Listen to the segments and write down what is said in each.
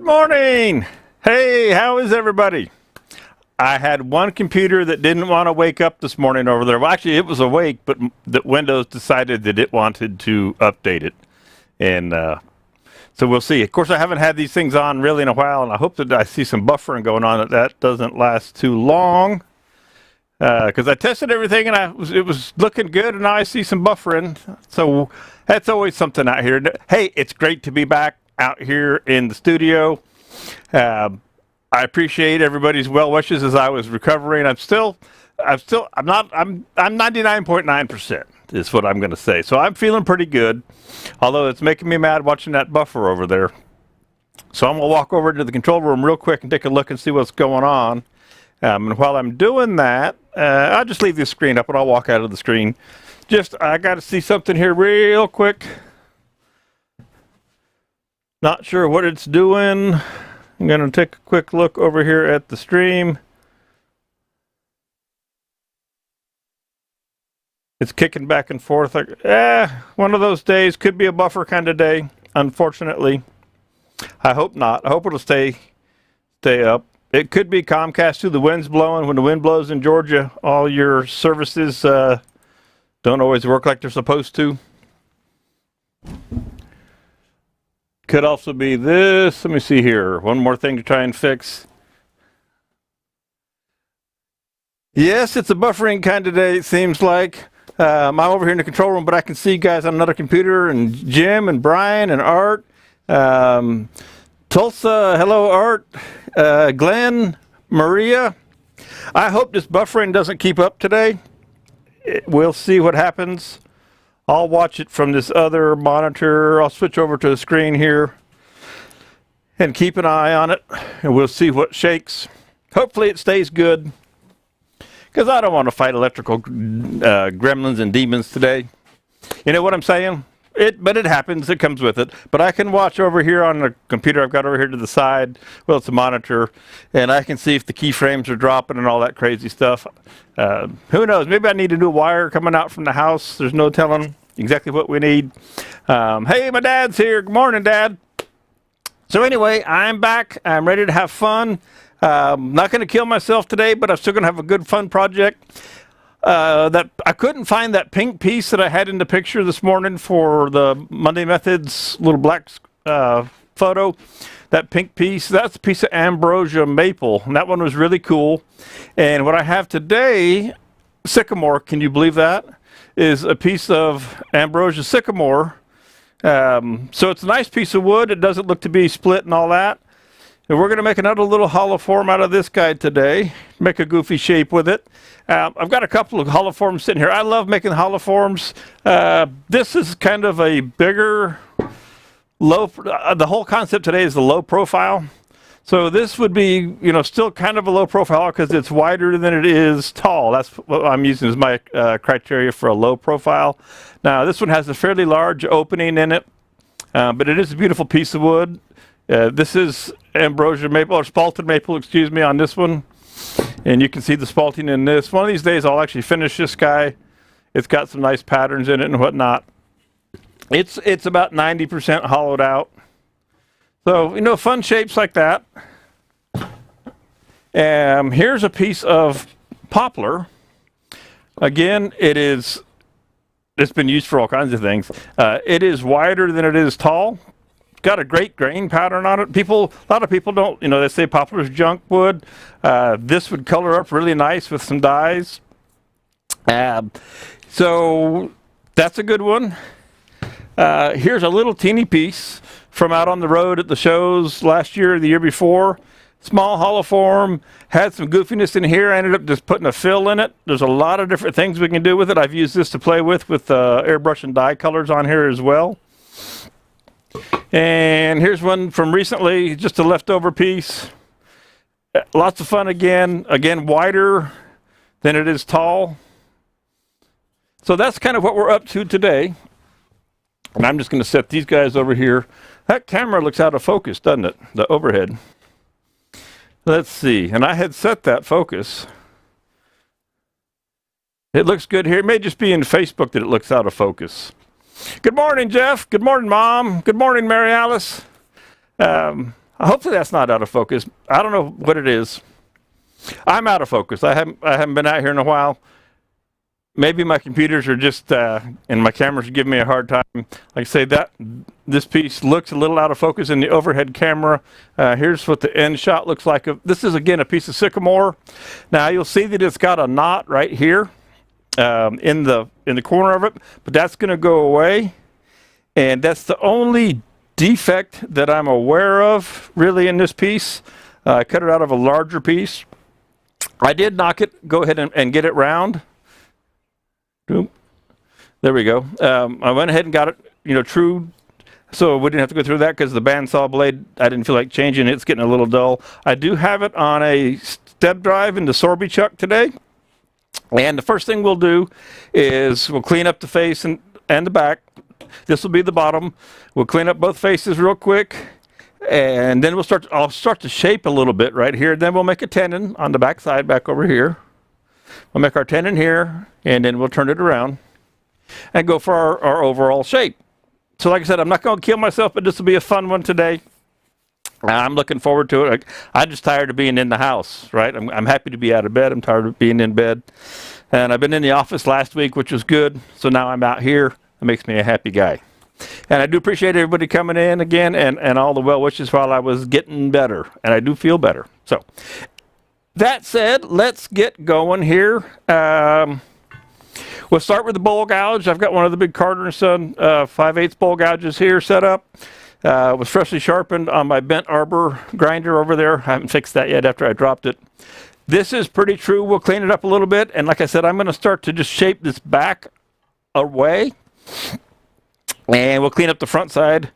morning. Hey, how is everybody? I had one computer that didn't want to wake up this morning over there. Well, actually, it was awake, but Windows decided that it wanted to update it. And so we'll see. Of course, I haven't had these things on really in a while, and I hope that I see some buffering going on, that doesn't last too long. Because I tested everything, and it was looking good, and now I see some buffering. So that's always something out here. Hey, it's great to be back out here in the studio. I appreciate everybody's well wishes as I was recovering. I'm 99.9% is what I'm going to say. So I'm feeling pretty good, although it's making me mad watching that buffer over there. So I'm going to walk over to the control room real quick and take a look and see what's going on. And while I'm doing that, I'll just leave this screen up and I'll walk out of the screen. I got to see something here real quick. Not sure what it's doing. I'm going to take a quick look over here at the stream. It's kicking back and forth. One of those days. Could be a buffer kind of day, unfortunately. I hope not. I hope it'll stay up. It could be Comcast too. The wind's blowing. When the wind blows in Georgia, all your services don't always work like they're supposed to. Could also be this. Let me see here. One more thing to try and fix. Yes, it's a buffering kind of day, it seems like. I'm over here in the control room, but I can see you guys on another computer, and Jim and Brian and Art. Tulsa, hello, Art. Glenn, Maria. I hope this buffering doesn't keep up today. We'll see what happens. I'll watch it from this other monitor. I'll switch over to the screen here and keep an eye on it, and we'll see what shakes. Hopefully it stays good, because I don't want to fight electrical gremlins and demons today. You know what I'm saying? But it happens. It comes with it. But I can watch over here on the computer I've got over here to the side. Well, it's a monitor, and I can see if the keyframes are dropping and all that crazy stuff. Who knows? Maybe I need a new wire coming out from the house. There's no telling exactly what we need. Hey, my dad's here. Good morning, Dad. So anyway, I'm back. I'm ready to have fun. Not going to kill myself today, but I'm still going to have a good, fun project. That I couldn't find that pink piece that I had in the picture this morning for the Monday Methods little black photo. That pink piece, that's a piece of ambrosia maple, and that one was really cool. And what I have today, sycamore, can you believe that, is a piece of ambrosia sycamore. So it's a nice piece of wood. It doesn't look to be split and all that. And we're going to make another little hollow form out of this guy today. Make a goofy shape with it. I've got a couple of hollow forms sitting here. I love making hollow forms. This is kind of a bigger, low. The whole concept today is the low profile. So this would be, still kind of a low profile because it's wider than it is tall. That's what I'm using as my criteria for a low profile. Now this one has a fairly large opening in it, but it is a beautiful piece of wood. This is ambrosia maple, or spalted maple, excuse me, on this one. And you can see the spalting in this. One of these days I'll actually finish this guy. It's got some nice patterns in it and whatnot. It's about 90% hollowed out. So, fun shapes like that. Here's a piece of poplar. Again, it's been used for all kinds of things. It is wider than it is tall. Got a great grain pattern on it. A lot of people don't, they say poplar is junk wood. This would color up really nice with some dyes. So that's a good one. Here's a little teeny piece from out on the road at the shows last year or the year before. Small hollow form, had some goofiness in here. I ended up just putting a fill in it. There's a lot of different things we can do with it. I've used this to play with airbrush and dye colors on here as well. And here's one from recently, just a leftover piece. Lots of fun again. Again, wider than it is tall. So that's kind of what we're up to today. And I'm just going to set these guys over here. That camera looks out of focus, doesn't it? The overhead. Let's see. And I had set that focus. It looks good here. It may just be in Facebook that it looks out of focus. Good morning, Jeff. Good morning, Mom. Good morning, Mary Alice. Hopefully that's not out of focus. I don't know what it is. I'm out of focus. I haven't been out here in a while. Maybe my computers are just and my cameras are giving me a hard time. Like I say, this piece looks a little out of focus in the overhead camera. Here's what the end shot looks like. This is again a piece of sycamore. Now you'll see that it's got a knot right here in the corner of it, but that's going to go away. And that's the only defect that I'm aware of really in this piece. I cut it out of a larger piece. I did go ahead and get it round. Boom. There we go. I went ahead and got it, true, so we didn't have to go through that because the bandsaw blade, I didn't feel like changing it. It's getting a little dull. I do have it on a step drive in the Sorby chuck today. And the first thing we'll do is we'll clean up the face and the back. This will be the bottom. We'll clean up both faces real quick. And then I'll start to shape a little bit right here. Then we'll make a tenon on the back side back over here. We'll make our tenon here, and then we'll turn it around and go for our overall shape. So like I said, I'm not going to kill myself, but this will be a fun one today. I'm looking forward to it. I'm just tired of being in the house, right? I'm happy to be out of bed. I'm tired of being in bed. And I've been in the office last week, which was good. So now I'm out here. It makes me a happy guy. And I do appreciate everybody coming in again and all the well wishes while I was getting better. And I do feel better. So that said, let's get going here. We'll start with the bowl gouge. I've got one of the big Carter & Son 5/8 bowl gouges here set up. It was freshly sharpened on my bent arbor grinder over there. I haven't fixed that yet after I dropped it. This is pretty true. We'll clean it up a little bit. And like I said, I'm going to start to just shape this back away. And we'll clean up the front side.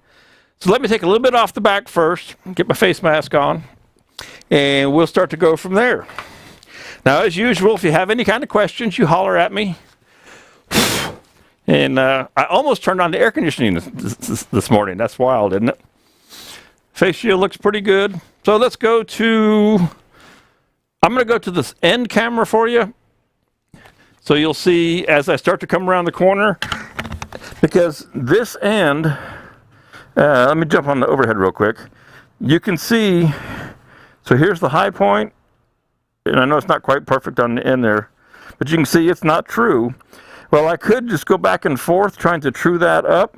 So let me take a little bit off the back first, get my face mask on, and we'll start to go from there. Now, as usual, if you have any kind of questions, you holler at me. And I almost turned on the air conditioning this morning. That's wild, isn't it? Face shield looks pretty good. So let's go to, I'm going to go to this end camera for you. So you'll see as I start to come around the corner, because this end, let me jump on the overhead real quick. You can see, so here's the high point, and I know it's not quite perfect on the end there, but you can see it's not true. Well, I could just go back and forth trying to true that up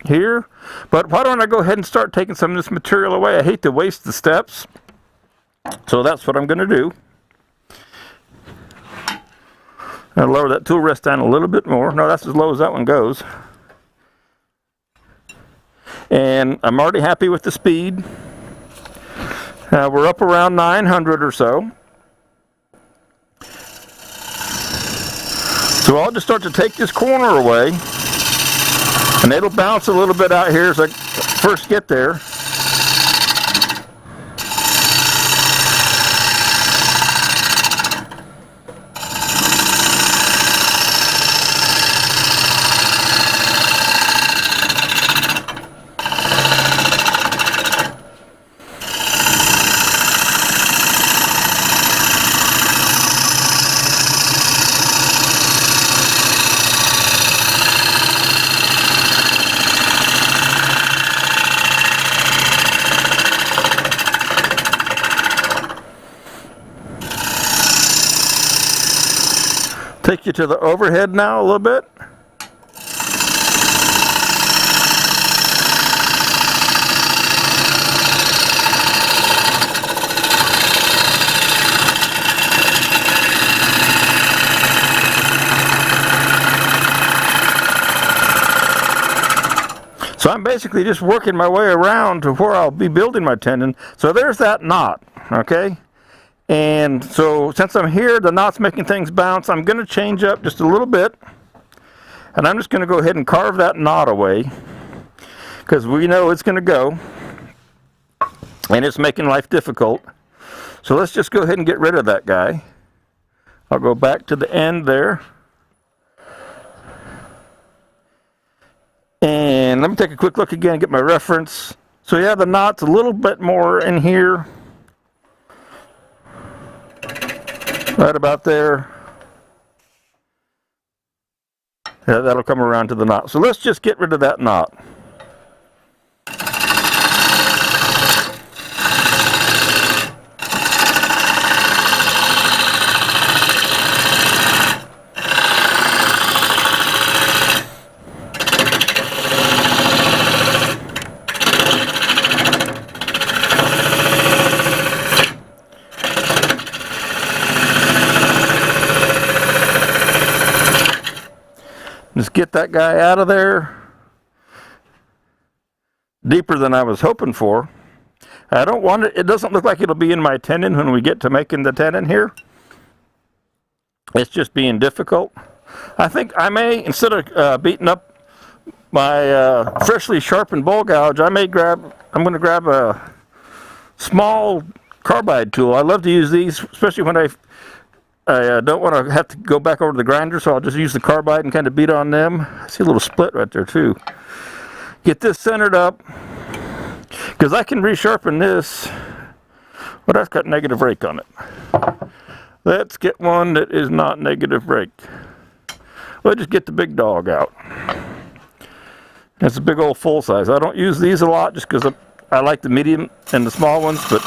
here, but why don't I go ahead and start taking some of this material away? I hate to waste the steps, so that's what I'm going to do. I'll lower that tool rest down a little bit more. No, that's as low as that one goes. And I'm already happy with the speed. We're up around 900 or so. So I'll just start to take this corner away, and it'll bounce a little bit out here as I first get there. Take you to the overhead now a little bit. So I'm basically just working my way around to where I'll be building my tenon. So there's that knot, okay? And so since I'm here, the knot's making things bounce. I'm going to change up just a little bit. And I'm just going to go ahead and carve that knot away, because we know it's going to go. And it's making life difficult. So let's just go ahead and get rid of that guy. I'll go back to the end there. And let me take a quick look again and get my reference. So yeah, the knot's a little bit more in here. Right about there. Yeah, that'll come around to the knot. So let's just get rid of that knot. Just get that guy out of there. Deeper than I was hoping for. I don't want it, it doesn't look like it'll be in my tenon when we get to making the tenon here. It's just being difficult. I think I may, instead of beating up my freshly sharpened bowl gouge, I'm going to grab a small carbide tool. I love to use these, especially when I don't want to have to go back over to the grinder, so I'll just use the carbide and kind of beat on them. I see a little split right there too. Get this centered up, because I can resharpen this, but that's got negative rake on it. Let's get one that is not negative rake. We'll just get the big dog out. It's a big old full size. I don't use these a lot just because I like the medium and the small ones, but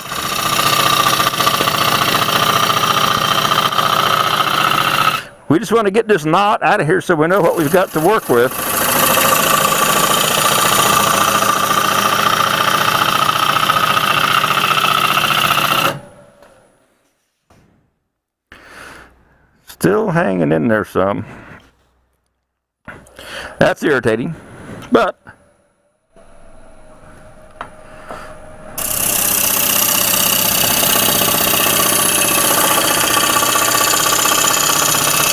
we just want to get this knot out of here so we know what we've got to work with. Still hanging in there some. That's irritating, but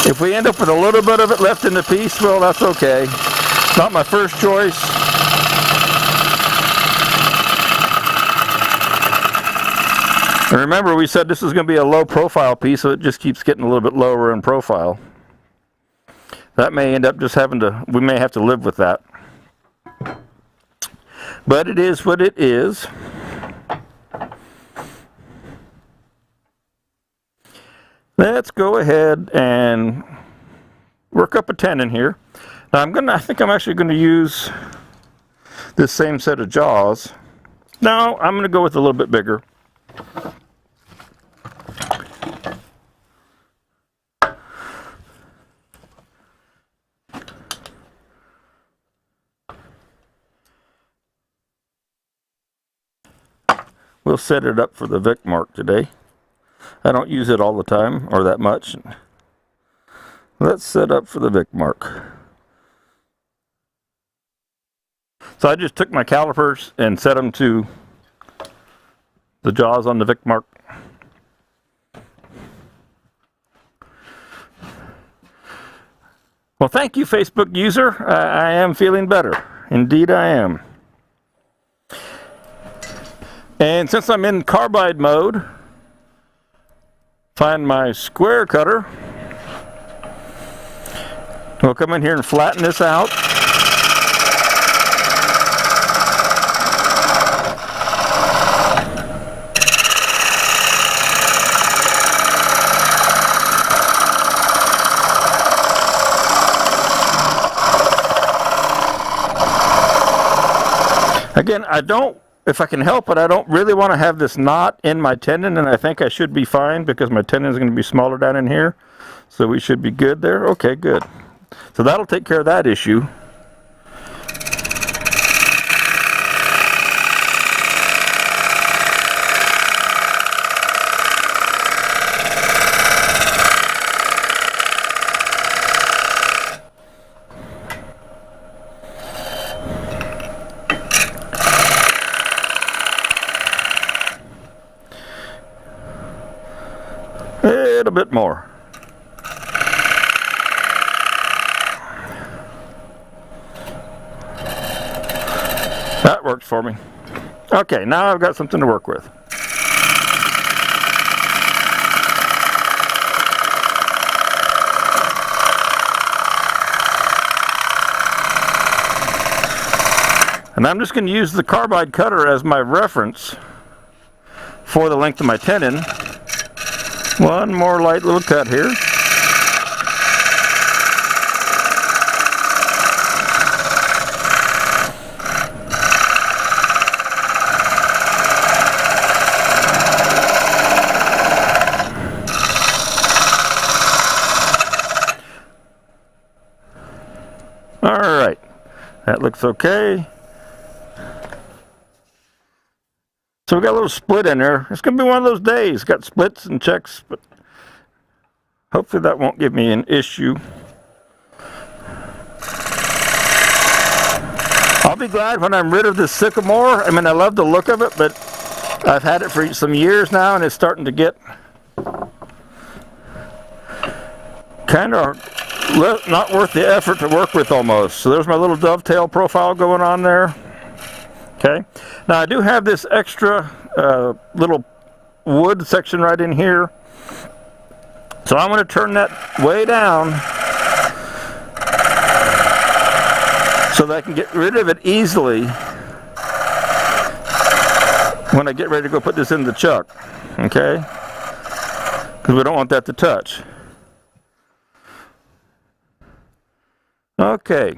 if we end up with a little bit of it left in the piece, well, that's okay. Not my first choice. And remember, we said this is going to be a low profile piece, so it just keeps getting a little bit lower in profile. That may end up just we may have to live with that. But it is what it is. Let's go ahead and work up a tenon here. Now I think I'm actually going to use this same set of jaws. No, I'm going to go with a little bit bigger. We'll set it up for the Vic mark today. I don't use it all the time or that much. Let's set up for the Vic mark. So I just took my calipers and set them to the jaws on the Vic mark. Well, thank you, Facebook user. I am feeling better. Indeed I am. And since I'm in carbide mode, find my square cutter. We'll come in here and flatten this out. Again, if I can help it, I don't really want to have this knot in my tenon, and I think I should be fine because my tenon is going to be smaller down in here. So we should be good there. Okay, good. So that'll take care of that issue. A little bit more. That works for me. Okay, now I've got something to work with. And I'm just going to use the carbide cutter as my reference for the length of my tenon. One more light little cut here. All right, that looks okay. So we got a little split in there. It's going to be one of those days. Got splits and checks, but hopefully that won't give me an issue. I'll be glad when I'm rid of this sycamore. I mean, I love the look of it, but I've had it for some years now, and it's starting to get kind of not worth the effort to work with almost. So there's my little dovetail profile going on there. Okay. Now I do have this extra little wood section right in here. So I'm going to turn that way down so that I can get rid of it easily when I get ready to go put this in the chuck. Okay? Because we don't want that to touch. Okay.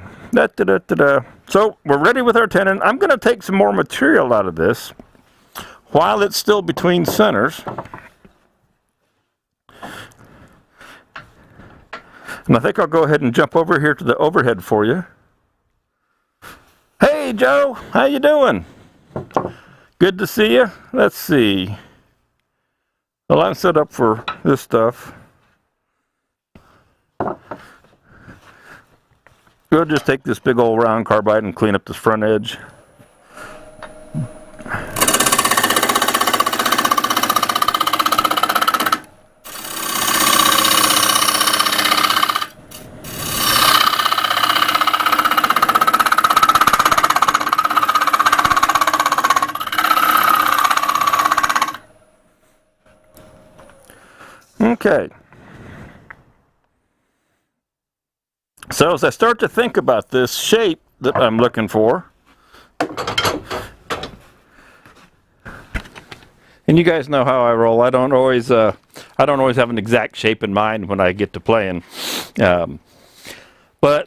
So we're ready with our tenon. I'm going to take some more material out of this while it's still between centers. And I think I'll go ahead and jump over here to the overhead for you. Hey Joe, how you doing? Good to see you. Let's see. Well, I'm set up for this stuff. We'll just take this big old round carbide and clean up this front edge. Okay. So as I start to think about this shape that I'm looking for, and you guys know how I roll. I don't always have an exact shape in mind when I get to playing. But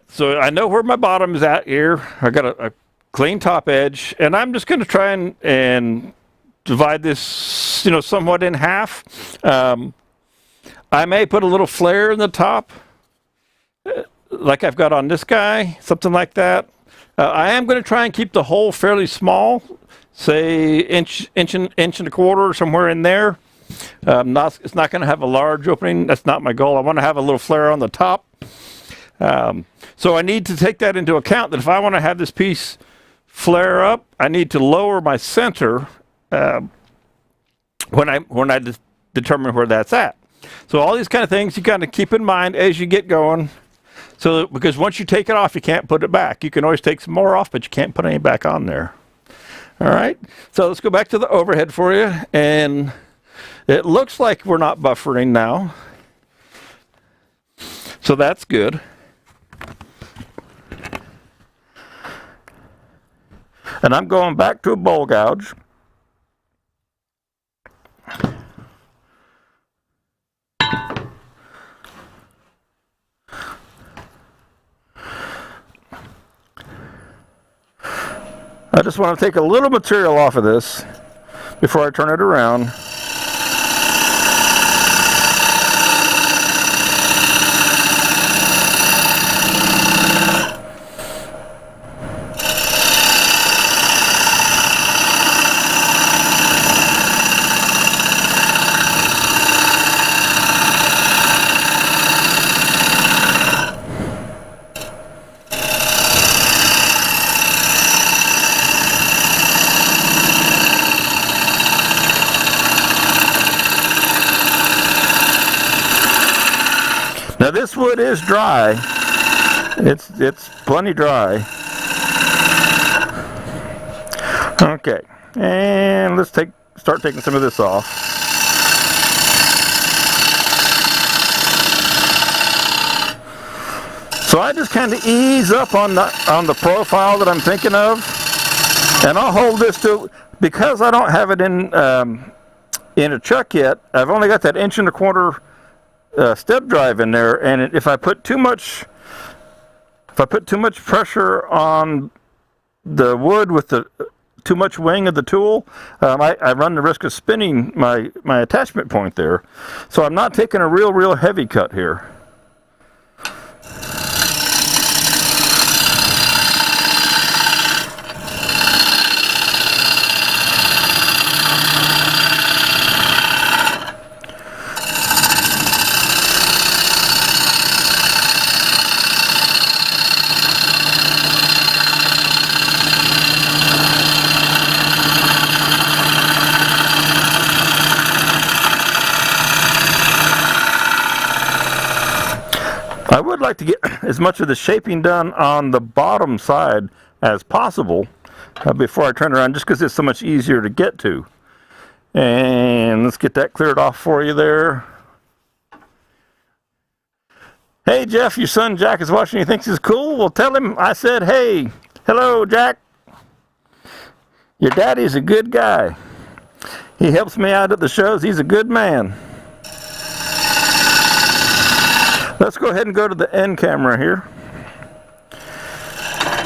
so I know where my bottom is at here. I got a clean top edge, and I'm just going to try and divide this, somewhat in half. I may put a little flare in the top, like I've got on this guy, something like that. I am going to try and keep the hole fairly small, say inch and a quarter, or somewhere in there. It's not going to have a large opening. That's not my goal. I want to have a little flare on the top. So I need to take that into account, that if I want to have this piece flare up, I need to lower my center when I determine where that's at. So all these kind of things you got to keep in mind as you get going. So because once you take it off, you can't put it back. You can always take some more off, but you can't put any back on there. All right. So let's go back to the overhead for you. And it looks like we're not buffering now. So that's good. And I'm going back to a bowl gouge. I just want to take a little material off of this before I turn it around. Now this wood is dry. It's plenty dry. Okay, and let's start taking some of this off. So I just kind of ease up on the profile that I'm thinking of, and I'll hold this to, because I don't have it in a chuck yet. I've only got that inch and a quarter step drive in there, and if I put too much pressure on the wood with too much wing of the tool, I run the risk of spinning my attachment point there. So I'm not taking a real heavy cut here. I would like to get as much of the shaping done on the bottom side as possible before I turn around, just because it's so much easier to get to. And let's get that cleared off for you there. Hey Jeff, your son Jack is watching. He thinks it's cool. Well, tell him I said, hey, hello Jack. Your daddy's a good guy. He helps me out at the shows. He's a good man. Let's go ahead and go to the end camera here.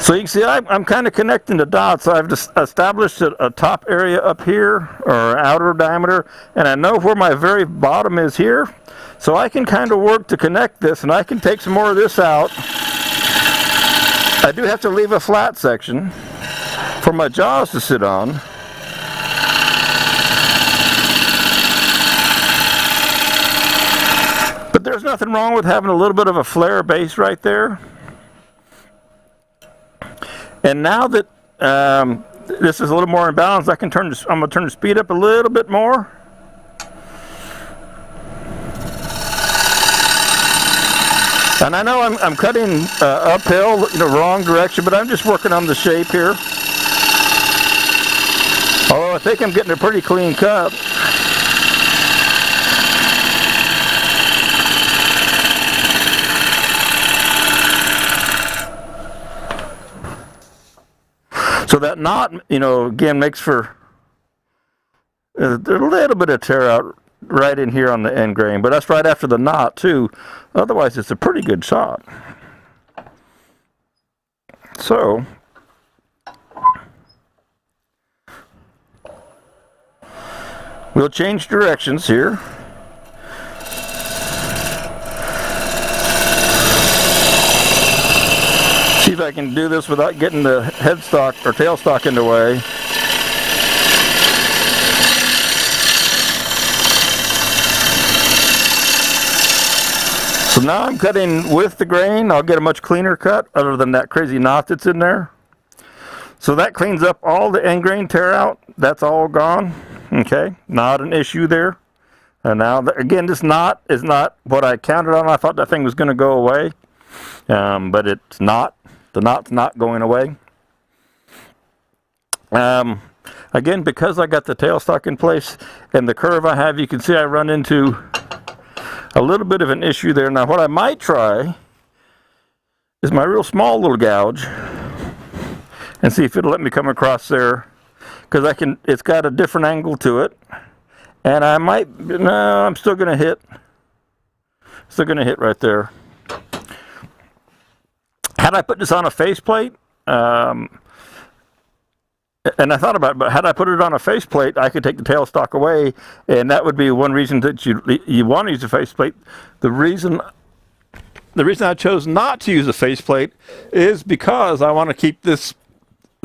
So you can see I'm kind of connecting the dots. I've just established a top area up here, or outer diameter, and I know where my very bottom is here. So I can kind of work to connect this, and I can take some more of this out. I do have to leave a flat section for my jaws to sit on. But there's nothing wrong with having a little bit of a flare base right there. And now that this is a little more in balance, I'm going to turn the speed up a little bit more. And I know I'm cutting uphill, wrong direction, but I'm just working on the shape here. Although I think I'm getting a pretty clean cut. So that knot, again makes for a little bit of tear out right in here on the end grain, but that's right after the knot too. Otherwise, it's a pretty good shot. So we'll change directions here. See if I can do this without getting the headstock or tailstock in the way. So now I'm cutting with the grain. I'll get a much cleaner cut other than that crazy knot that's in there. So that cleans up all the end grain tear out. That's all gone. Okay, not an issue there. And now, again, this knot is not what I counted on. I thought that thing was going to go away, but it's not. The knot's not going away. Again, because I got the tailstock in place and the curve I have, you can see I run into a little bit of an issue there. Now, what I might try is my real small little gouge and see if it'll let me come across there, because it's got a different angle to it, and I might, no, I'm still going to hit right there. Had I put this on a faceplate, and I thought about it, but had I put it on a faceplate, I could take the tailstock away, and that would be one reason that you want to use a faceplate. The reason I chose not to use a faceplate is because I want to keep the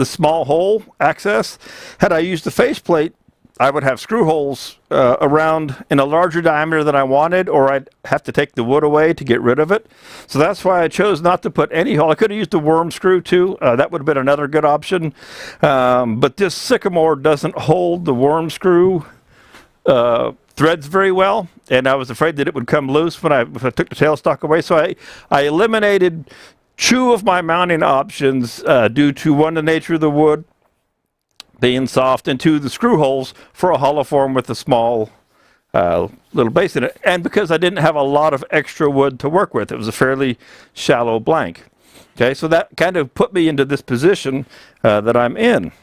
small hole access. Had I used the faceplate, I would have screw holes around in a larger diameter than I wanted, or I'd have to take the wood away to get rid of it. So that's why I chose not to put any hole. I could have used a worm screw too. That would have been another good option. But this sycamore doesn't hold the worm screw threads very well, and I was afraid that it would come loose if I took the tailstock away. So I eliminated 2 of my mounting options due to, 1, the nature of the wood being soft, and 2, the screw holes for a hollow form with a small little base in it, and because I didn't have a lot of extra wood to work with. It was a fairly shallow blank. Okay, so that kind of put me into this position that I'm in.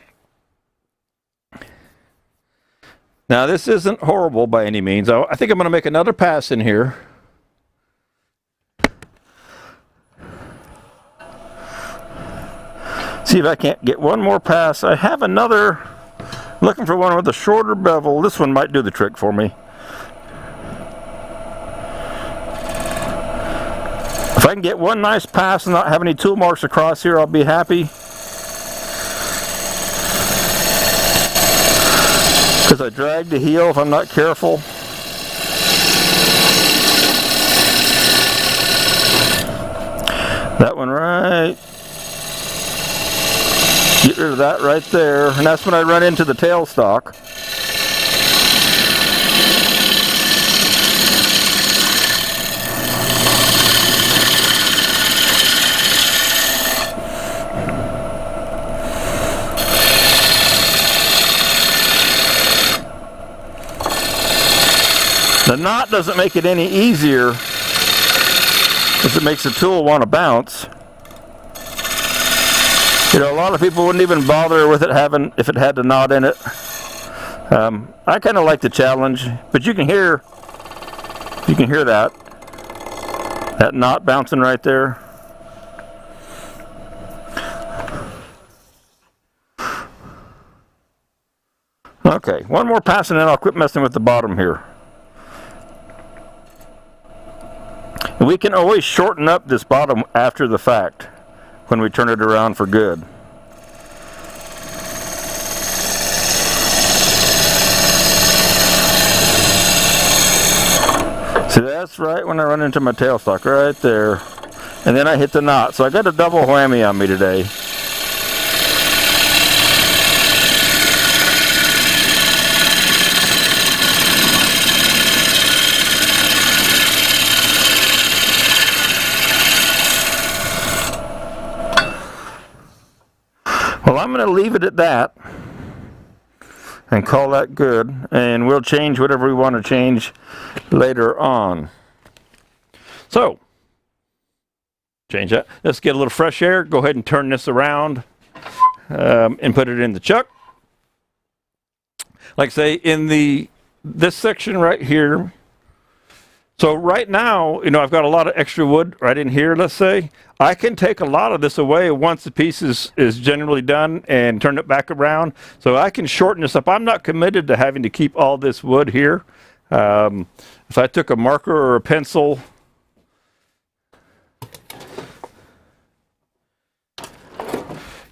Now, this isn't horrible by any means. I think I'm going to make another pass in here. See if I can't get one more pass. I have another, looking for one with a shorter bevel. This one might do the trick for me. If I can get one nice pass and not have any tool marks across here, I'll be happy. Because I drag the heel if I'm not careful. That one right. Get rid of that right there, and that's when I run into the tailstock. The knot doesn't make it any easier because it makes the tool want to bounce. You know, a lot of people wouldn't even bother with it if it had the knot in it. I kind of like the challenge, but you can hear that knot bouncing right there. Okay, one more pass and then I'll quit messing with the bottom here. We can always shorten up this bottom after the fact when we turn it around for good. See, that's right when I run into my tailstock, right there. And then I hit the knot. So I got a double whammy on me today. Well, I'm going to leave it at that and call that good, and we'll change whatever we want to change later on. So, change that. Let's get a little fresh air. Go ahead and turn this around and put it in the chuck. Like I say, in this section right here. So right now, you know, I've got a lot of extra wood right in here, let's say. I can take a lot of this away once the piece is generally done and turn it back around. So I can shorten this up. I'm not committed to having to keep all this wood here. If I took a marker or a pencil,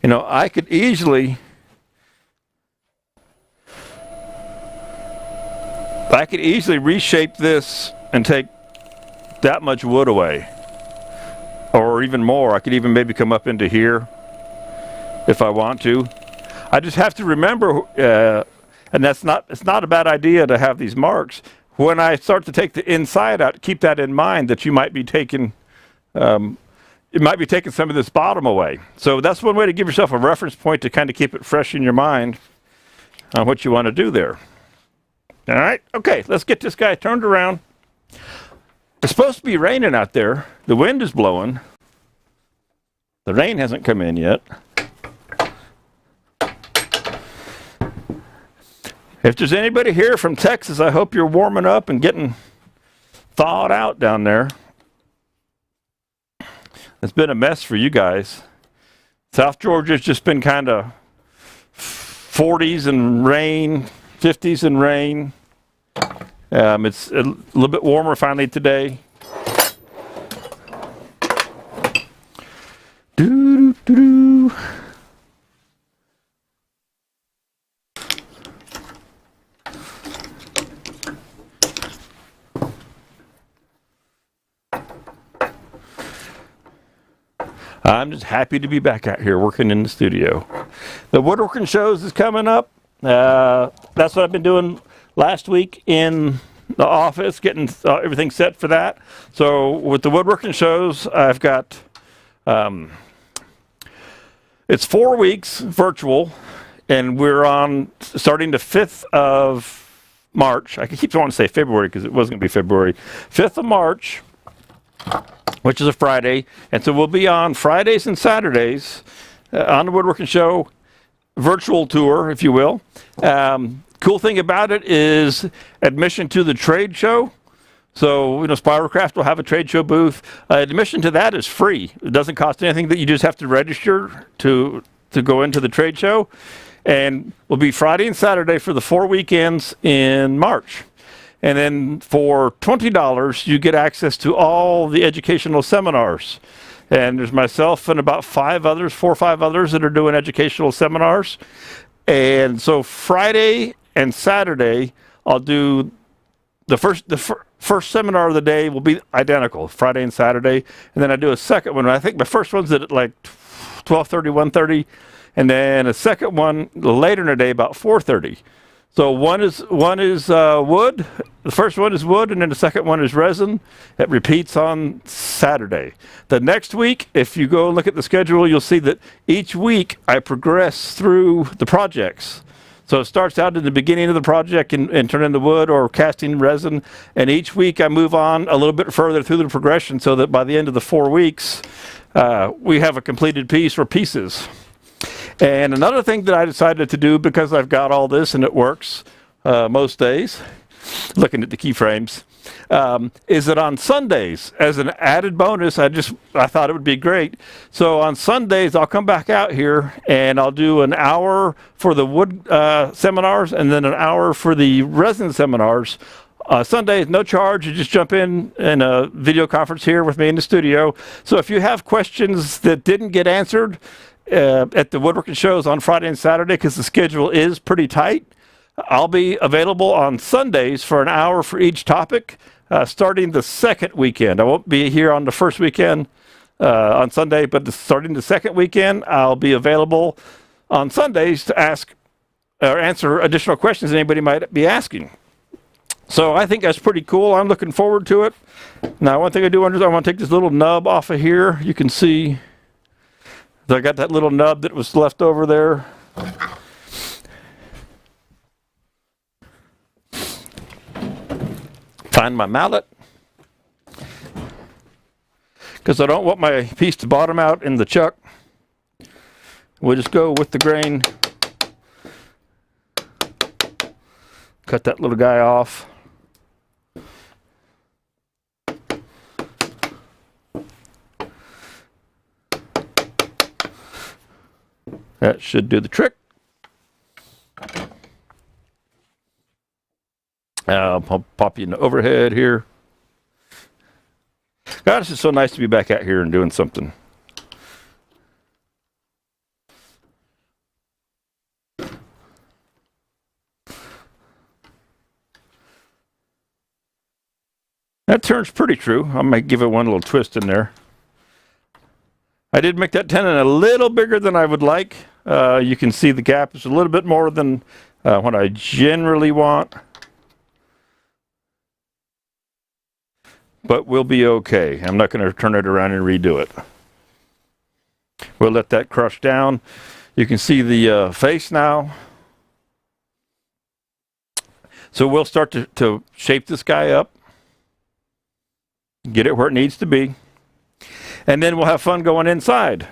you know, I could easily reshape this and take that much wood away, or even more. I could even maybe come up into here if I want to. I just have to remember, and it's not a bad idea to have these marks. When I start to take the inside out, keep that in mind that you might be taking, some of this bottom away. So that's one way to give yourself a reference point to kind of keep it fresh in your mind on what you want to do there. All right, okay, let's get this guy turned around. It's supposed to be raining out there. The wind is blowing. The rain hasn't come in yet. If there's anybody here from Texas, I hope you're warming up and getting thawed out down there. It's been a mess for you guys. South Georgia's just been kind of 40s and rain, 50s and rain. It's a little bit warmer finally today. Doo-doo-doo-doo. I'm just happy to be back out here working in the studio. The woodworking shows is coming up. That's what I've been doing last week in the office, getting everything set for that. So with the woodworking shows, I've got, it's 4 weeks virtual, and we're on starting the 5th of March. I keep wanting to say February because it was going to be February. 5th of March, which is a Friday. And so we'll be on Fridays and Saturdays on the woodworking show, virtual tour, if you will. Cool thing about it is admission to the trade show. So, you know, Spiralcraft will have a trade show booth. Admission to that is free. It doesn't cost anything. That you just have to register to go into the trade show. And will be Friday and Saturday for the 4 weekends in March. And then for $20, you get access to all the educational seminars. And there's myself and about 4 or 5 others that are doing educational seminars. And so Friday and Saturday, I'll do the first seminar of the day will be identical, Friday and Saturday. And then I do a second one. I think my first one's at like 12:30, 1:30. And then a second one later in the day, about 4:30. So one is wood. The first one is wood, and then the second one is resin. It repeats on Saturday. The next week, if you go look at the schedule, you'll see that each week I progress through the projects. So it starts out in the beginning of the project and turn into wood or casting resin. And each week I move on a little bit further through the progression so that by the end of the 4 weeks, we have a completed piece or pieces. And another thing that I decided to do, because I've got all this and it works most days, looking at the keyframes, is that on Sundays, as an added bonus, I thought it would be great. So on Sundays, I'll come back out here and I'll do an hour for the wood seminars and then an hour for the resin seminars. Sundays, no charge. You just jump in a video conference here with me in the studio. So if you have questions that didn't get answered at the woodworking shows on Friday and Saturday, because the schedule is pretty tight, I'll be available on Sundays for an hour for each topic, starting the second weekend. I won't be here on the first weekend on Sunday, but starting the second weekend, I'll be available on Sundays to ask or answer additional questions anybody might be asking. So I think that's pretty cool. I'm looking forward to it. Now, one thing I do want to take this little nub off of here. You can see that I got that little nub that was left over there. Find my mallet, because I don't want my piece to bottom out in the chuck. We'll just go with the grain. Cut that little guy off. That should do the trick. I'll pop you in the overhead here. God, it's just so nice to be back out here and doing something. That turns pretty true. I might give it one little twist in there. I did make that tenon a little bigger than I would like. You can see the gap is a little bit more than what I generally want. But we'll be okay. I'm not going to turn it around and redo it. We'll let that crush down. You can see the face now. So we'll start to shape this guy up. Get it where it needs to be. And then we'll have fun going inside.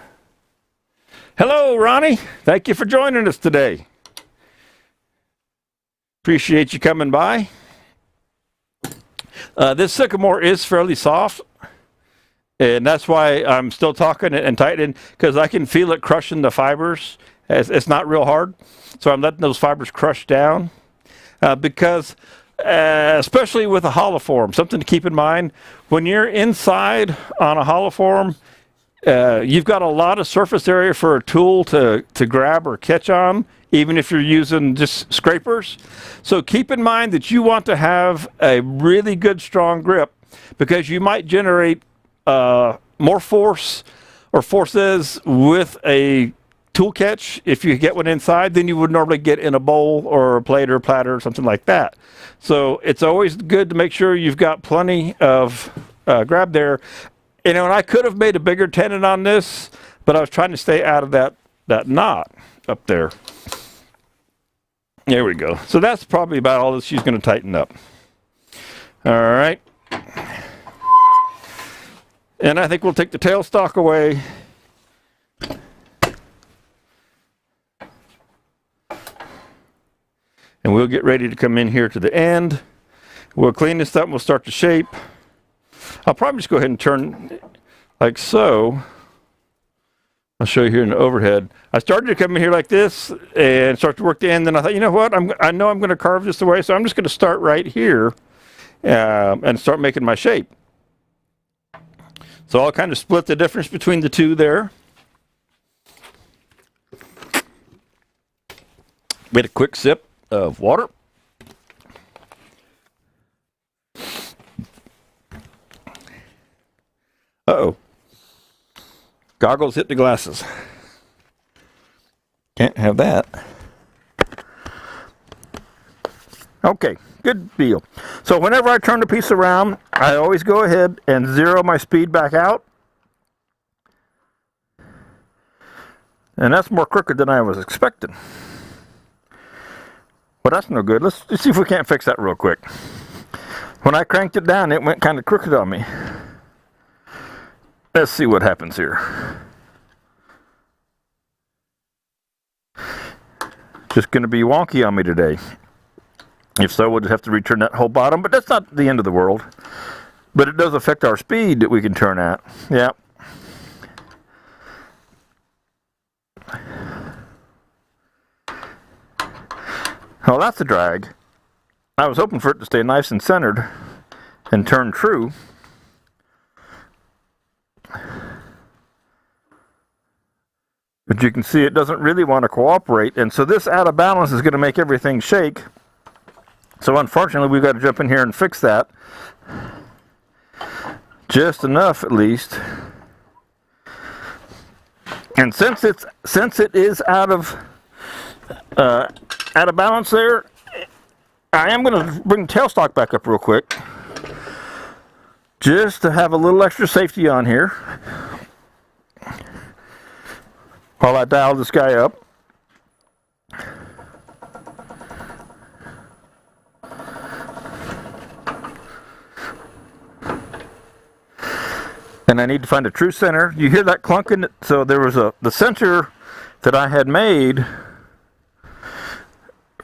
Hello, Ronnie. Thank you for joining us today. Appreciate you coming by. This sycamore is fairly soft, and that's why I'm still talking and tightening, because I can feel it crushing the fibers. It's not real hard, so I'm letting those fibers crush down, because especially with a hollow form, something to keep in mind, when you're inside on a hollow form, you've got a lot of surface area for a tool to grab or catch on, even if you're using just scrapers. So keep in mind that you want to have a really good strong grip, because you might generate more force or forces with a tool catch if you get one inside than you would normally get in a bowl or a plate or platter or something like that. So it's always good to make sure you've got plenty of grab there. You know, and I could have made a bigger tenon on this, but I was trying to stay out of that knot up there. There we go. So that's probably about all that she's going to tighten up. All right. And I think we'll take the tailstock away. And we'll get ready to come in here to the end. We'll clean this up and we'll start to shape. I'll probably just go ahead and turn like so. I'll show you here in the overhead. I started to come in here like this and start to work the end. Then I thought, you know what? I know I'm going to carve this away, so I'm just going to start right here and start making my shape. So I'll kind of split the difference between the two there. Get a quick sip of water. Uh-oh. Goggles hit the glasses. Can't have that. Okay, good deal. So whenever I turn the piece around, I always go ahead and zero my speed back out. And that's more crooked than I was expecting. Well, that's no good. Let's see if we can't fix that real quick. When I cranked it down, it went kind of crooked on me. Let's see what happens here. Just going to be wonky on me today. If so, we'll just have to return that whole bottom, but that's not the end of the world. But it does affect our speed that we can turn at. Yeah. Well, that's a drag. I was hoping for it to stay nice and centered and turn true. But you can see it doesn't really want to cooperate, and so this out of balance is going to make everything shake. So unfortunately, we've got to jump in here and fix that. Just enough, at least. And since it is out of balance there, I am going to bring the tailstock back up real quick, just to have a little extra safety on here while I dial this guy up. And I need to find a true center. You hear that clunking? So there was the center that I had made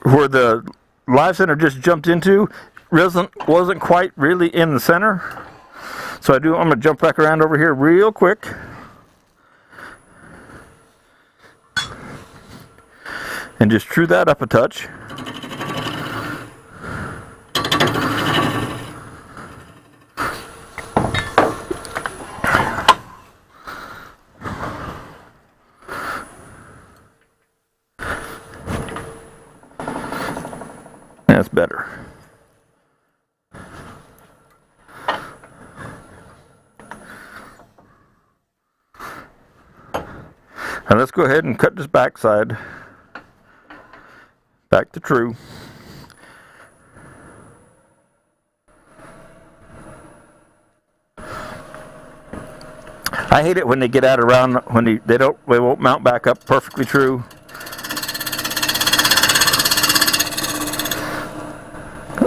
where the live center just jumped into wasn't quite really in the center. So I'm going to jump back around over here real quick. And just true that up a touch. That's better. And let's go ahead and cut this backside back to true. I hate it when they get out around when they won't mount back up perfectly true.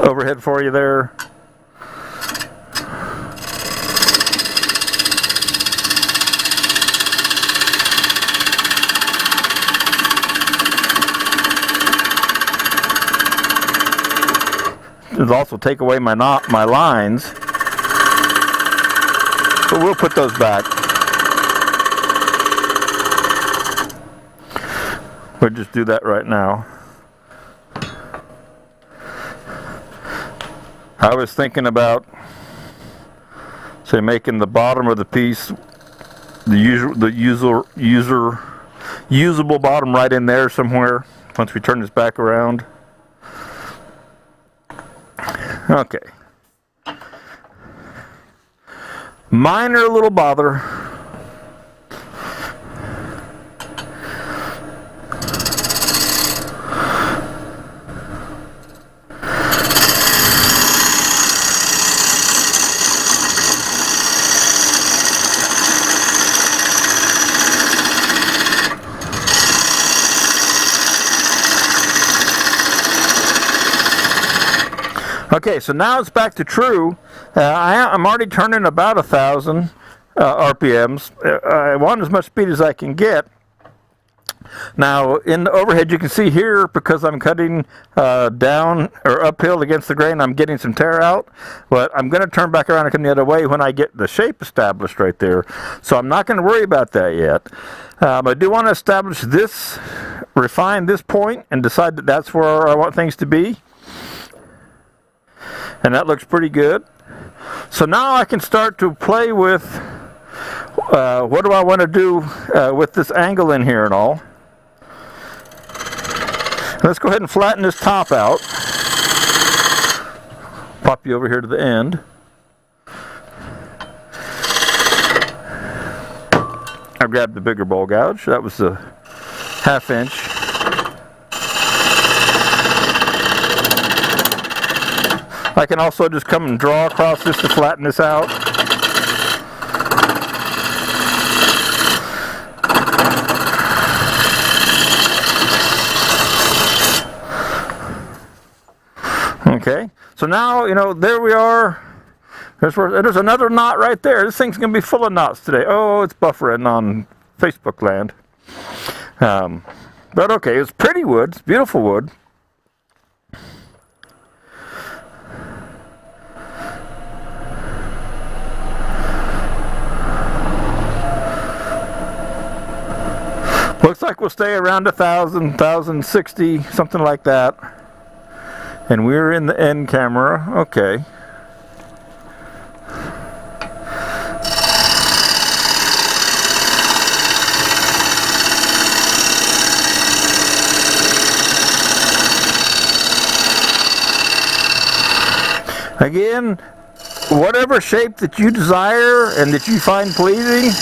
Overhead for you there. Does also take away my lines, but we'll put those back. We'll just do that right now. I was thinking about, say, making the bottom of the piece the usable bottom right in there somewhere once we turn this back around. Okay. Minor little bother. Okay, so now it's back to true. I'm already turning about 1,000 RPMs. I want as much speed as I can get. Now, in the overhead, you can see here, because I'm cutting down or uphill against the grain, I'm getting some tear out. But I'm going to turn back around and come the other way when I get the shape established right there. So I'm not going to worry about that yet. I do want to establish this, refine this point, and decide that that's where I want things to be. And that looks pretty good. So now I can start to play with what do I want to do with this angle in here and all. Let's go ahead and flatten this top out. Pop you over here to the end. I grabbed the bigger bowl gouge. That was a 1/2 inch. I can also just come and draw across this to flatten this out. Okay, so now, you know, there we are. There's another knot right there. This thing's going to be full of knots today. Oh, it's buffering on Facebook land. But okay, it's pretty wood. It's beautiful wood. Looks like we'll stay around 1,000, 1,060, something like that. And we're in the end camera. Okay. Again, whatever shape that you desire and that you find pleasing,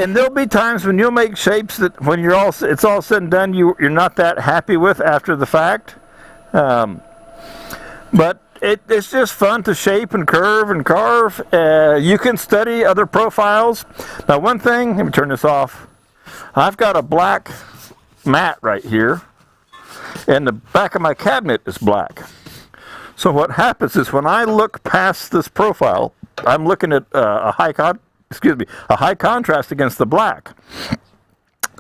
and there'll be times when you'll make shapes that when it's all said and done, you're not that happy with after the fact. But it's just fun to shape and curve and carve. You can study other profiles. Now, one thing, let me turn this off. I've got a black mat right here, and the back of my cabinet is black. So what happens is when I look past this profile, I'm looking at a high contrast against the black.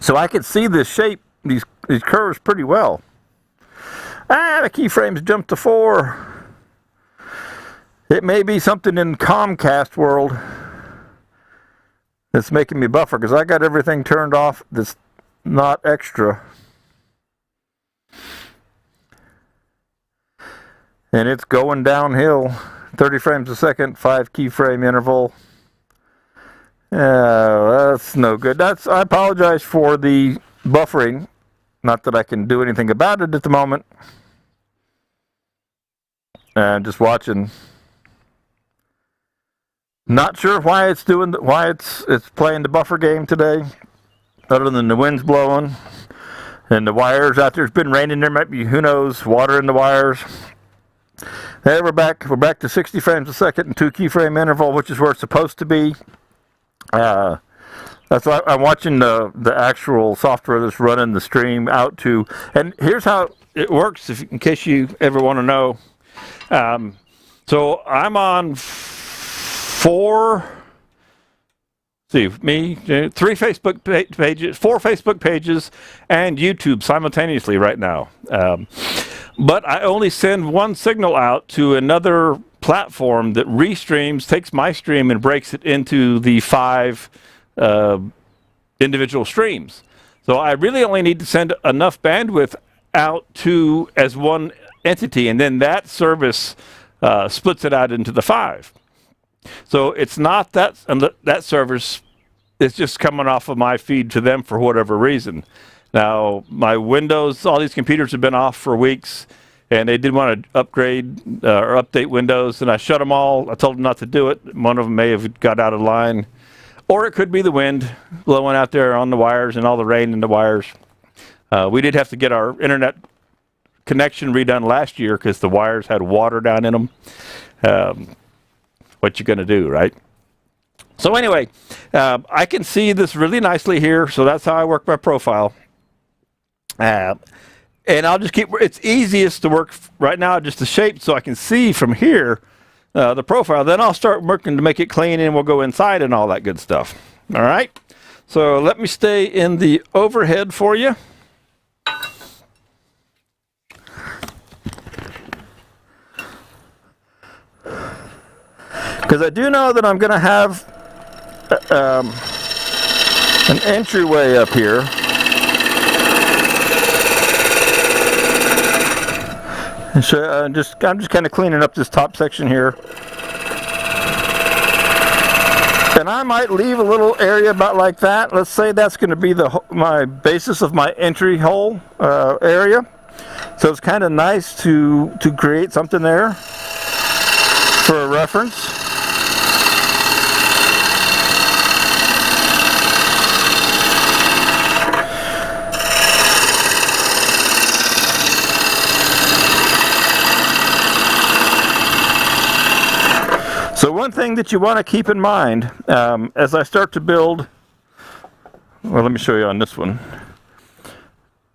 So I can see this shape, these curves pretty well. The keyframes jumped to 4. It may be something in Comcast world that's making me buffer, because I got everything turned off that's not extra. And it's going downhill. 30 frames a second, 5 keyframe interval. That's no good. I apologize for the buffering. Not that I can do anything about it at the moment. Just watching. Not sure why it's playing the buffer game today, other than the wind's blowing and the wires out there. It's been raining. There might be, who knows, water in the wires. Hey, we're back. We're back to 60 frames a second and 2 keyframe interval, which is where it's supposed to be. That's why I'm watching the actual software that's running the stream out to. And here's how it works, in case you ever want to know. So I'm on 4 Facebook pages, 4 Facebook pages, and YouTube simultaneously right now. But I only send one signal out to another platform that restreams, takes my stream and breaks it into the 5 individual streams. So I really only need to send enough bandwidth out to as one entity, and then that service splits it out into the 5. So it's not that service is just coming off of my feed to them for whatever reason. Now, my Windows, all these computers have been off for weeks, and they did want to upgrade or update Windows, and I shut them all. I told them not to do it. One of them may have got out of line. Or it could be the wind blowing out there on the wires and all the rain in the wires. We did have to get our internet connection redone last year because the wires had water down in them. What you going to do, right? So anyway, I can see this really nicely here, so that's how I work my profile. And I'll just keep, it's easiest to work right now, just the shape, so I can see from here the profile. Then I'll start working to make it clean, and we'll go inside and all that good stuff. All right? So let me stay in the overhead for you. Because I do know that I'm going to have an entryway up here. And so I'm just kind of cleaning up this top section here. And I might leave a little area about like that. Let's say that's going to be my basis of my entry hole area. So it's kind of nice to create something there for a reference. So one thing that you want to keep in mind as I start to build well, let me show you on this one.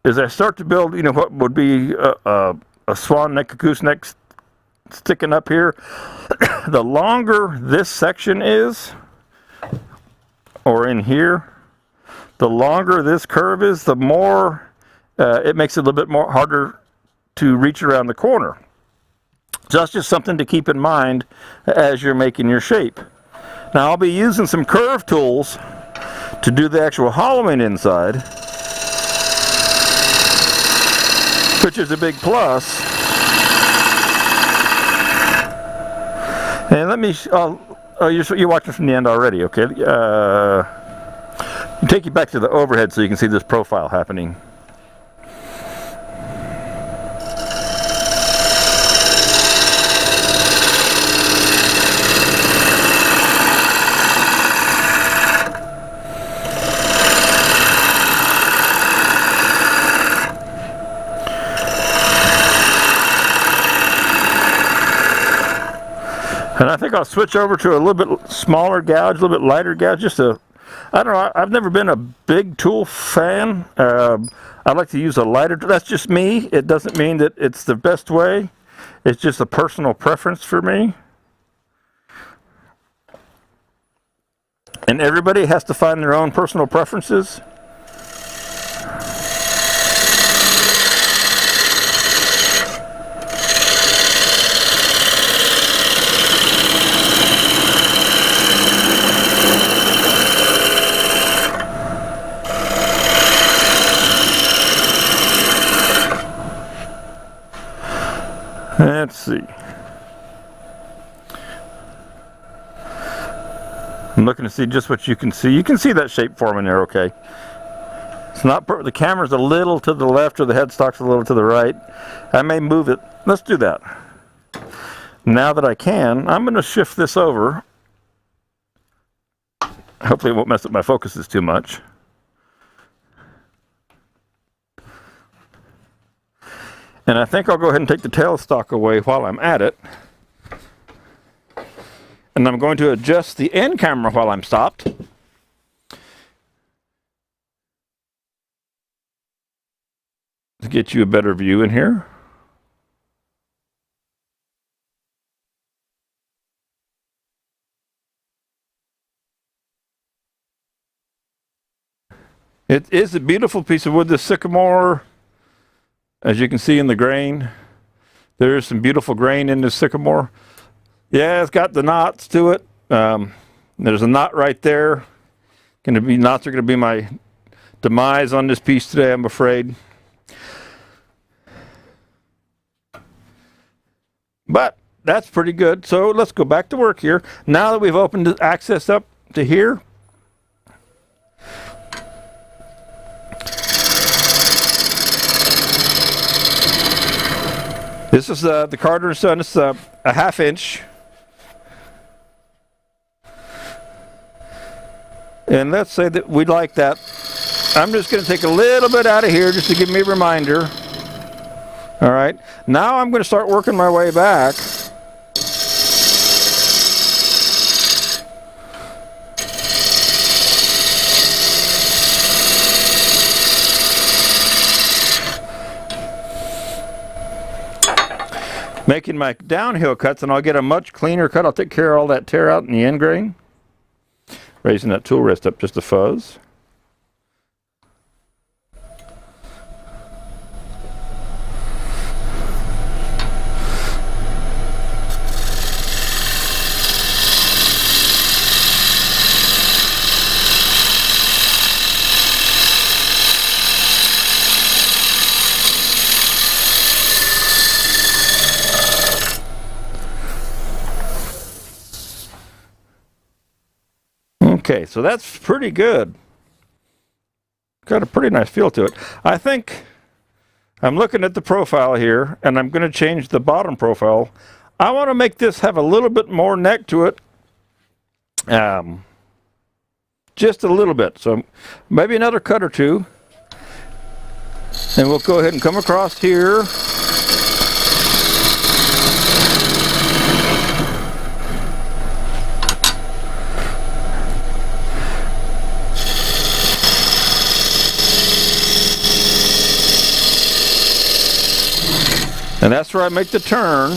As I start to build, you know, what would be a swan neck, a gooseneck sticking up here, the longer this section is, or in here, the longer this curve is, the more it makes it a little bit more harder to reach around the corner. So that's just something to keep in mind as you're making your shape. Now I'll be using some curve tools to do the actual hollowing inside, which is a big plus. And let me, you're watching from the end already, okay? Take you back to the overhead so you can see this profile happening. And I think I'll switch over to a little bit smaller gouge, a little bit lighter gouge, I don't know, I've never been a big tool fan. I like to use a lighter tool. That's just me. It doesn't mean that it's the best way. It's just a personal preference for me. And everybody has to find their own personal preferences. Let's see. I'm looking to see just what you can see. You can see that shape forming there, okay. It's not, the camera's a little to the left or the headstock's a little to the right. I may move it. Let's do that. Now that I can, I'm going to shift this over. Hopefully it won't mess up my focuses too much. And I think I'll go ahead and take the tailstock away while I'm at it. And I'm going to adjust the end camera while I'm stopped. To get you a better view in here. It is a beautiful piece of wood, this sycamore. As you can see in the grain, there's some beautiful grain in this sycamore. Yeah, it's got the knots to it. There's a knot right there. Knots are going to be my demise on this piece today, I'm afraid. But that's pretty good. So let's go back to work here. Now that we've opened the access up to here, this is the Carter & Son. It's a 1/2 inch. And let's say that we like that. I'm just going to take a little bit out of here just to give me a reminder. All right. Now I'm going to start working my way back. Making my downhill cuts, and I'll get a much cleaner cut. I'll take care of all that tear out in the end grain. Raising that tool rest up just a fuzz. Okay, so that's pretty good. Got a pretty nice feel to it. I think I'm looking at the profile here, and I'm going to change the bottom profile. I want to make this have a little bit more neck to it. Just a little bit. So maybe another cut or two. And we'll go ahead and come across here. And that's where I make the turn.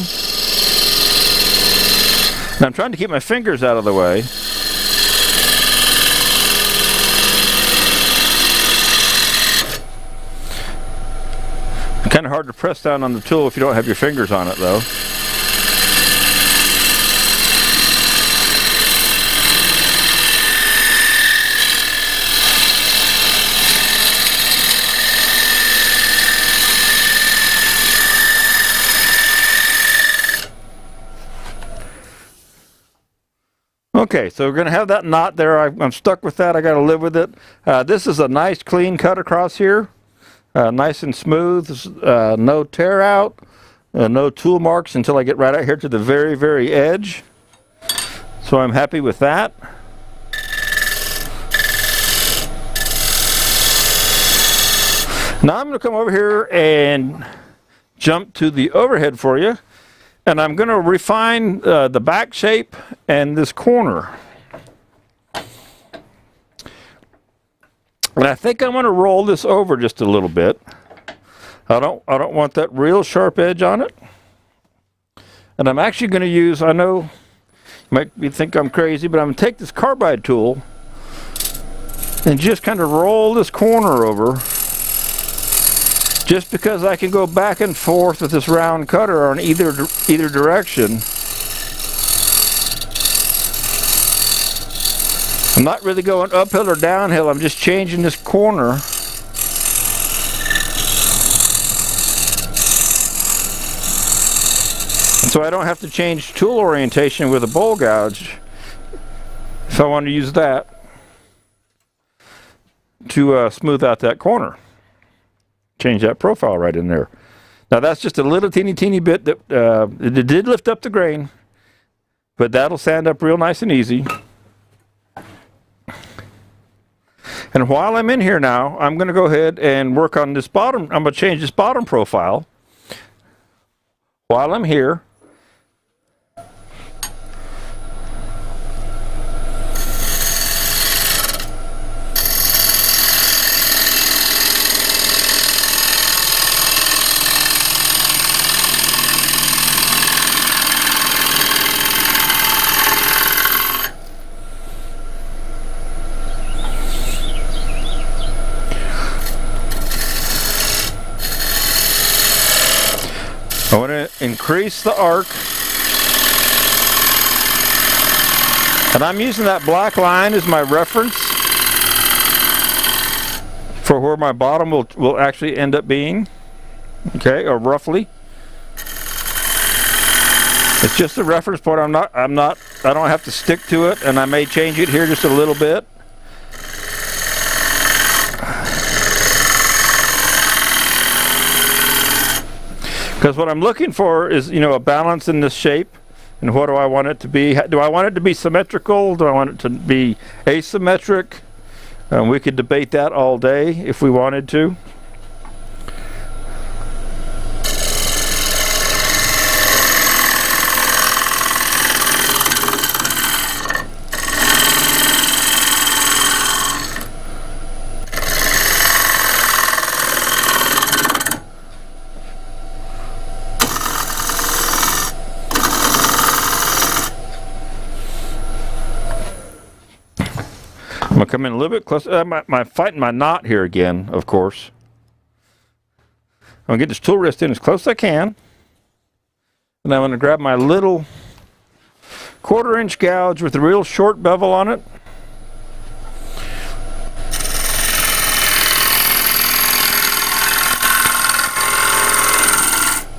And I'm trying to keep my fingers out of the way. Kind of hard to press down on the tool if you don't have your fingers on it, though. Okay, so we're going to have that knot there. I'm stuck with that. I got to live with it. This is a nice clean cut across here. Nice and smooth. No tear out. No tool marks until I get right out here to the very, very edge. So I'm happy with that. Now I'm going to come over here and jump to the overhead for you. And I'm going to refine the back shape and this corner. And I think I'm going to roll this over just a little bit. I don't want that real sharp edge on it. And I'm actually going to use, I know you might think I'm crazy, but I'm going to take this carbide tool and just kind of roll this corner over. Just because I can go back and forth with this round cutter on either direction. I'm not really going uphill or downhill, I'm just changing this corner. So I don't have to change tool orientation with a bowl gouge if I want to use that to smooth out that corner. Change that profile right in there. Now that's just a little teeny bit that it did lift up the grain, but that'll sand up real nice and easy. And while I'm in here now, I'm going to go ahead and work on this bottom. I'm going to change this bottom profile while I'm here. I want to increase the arc, and I'm using that black line as my reference for where my bottom will actually end up being, okay, or roughly. It's just a reference point. I don't have to stick to it, and I may change it here just a little bit. Because what I'm looking for is, a balance in this shape. And what do I want it to be? Do I want it to be symmetrical? Do I want it to be asymmetric? We could debate that all day if we wanted to. I'm going to come in a little bit closer. I'm fighting my knot here again, of course. I'm going to get this tool rest in as close as I can. And I'm going to grab my little 1/4-inch gouge with a real short bevel on it.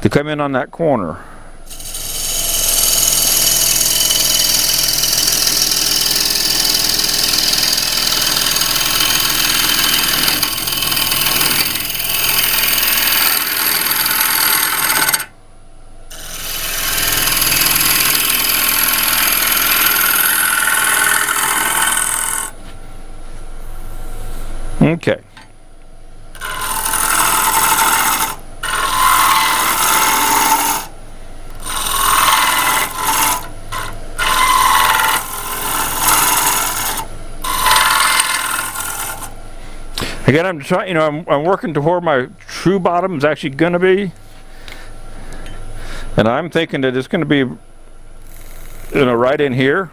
To come in on that corner. Okay. Again, I'm trying, I'm working to where my true bottom is actually going to be. And I'm thinking that it's going to be, right in here.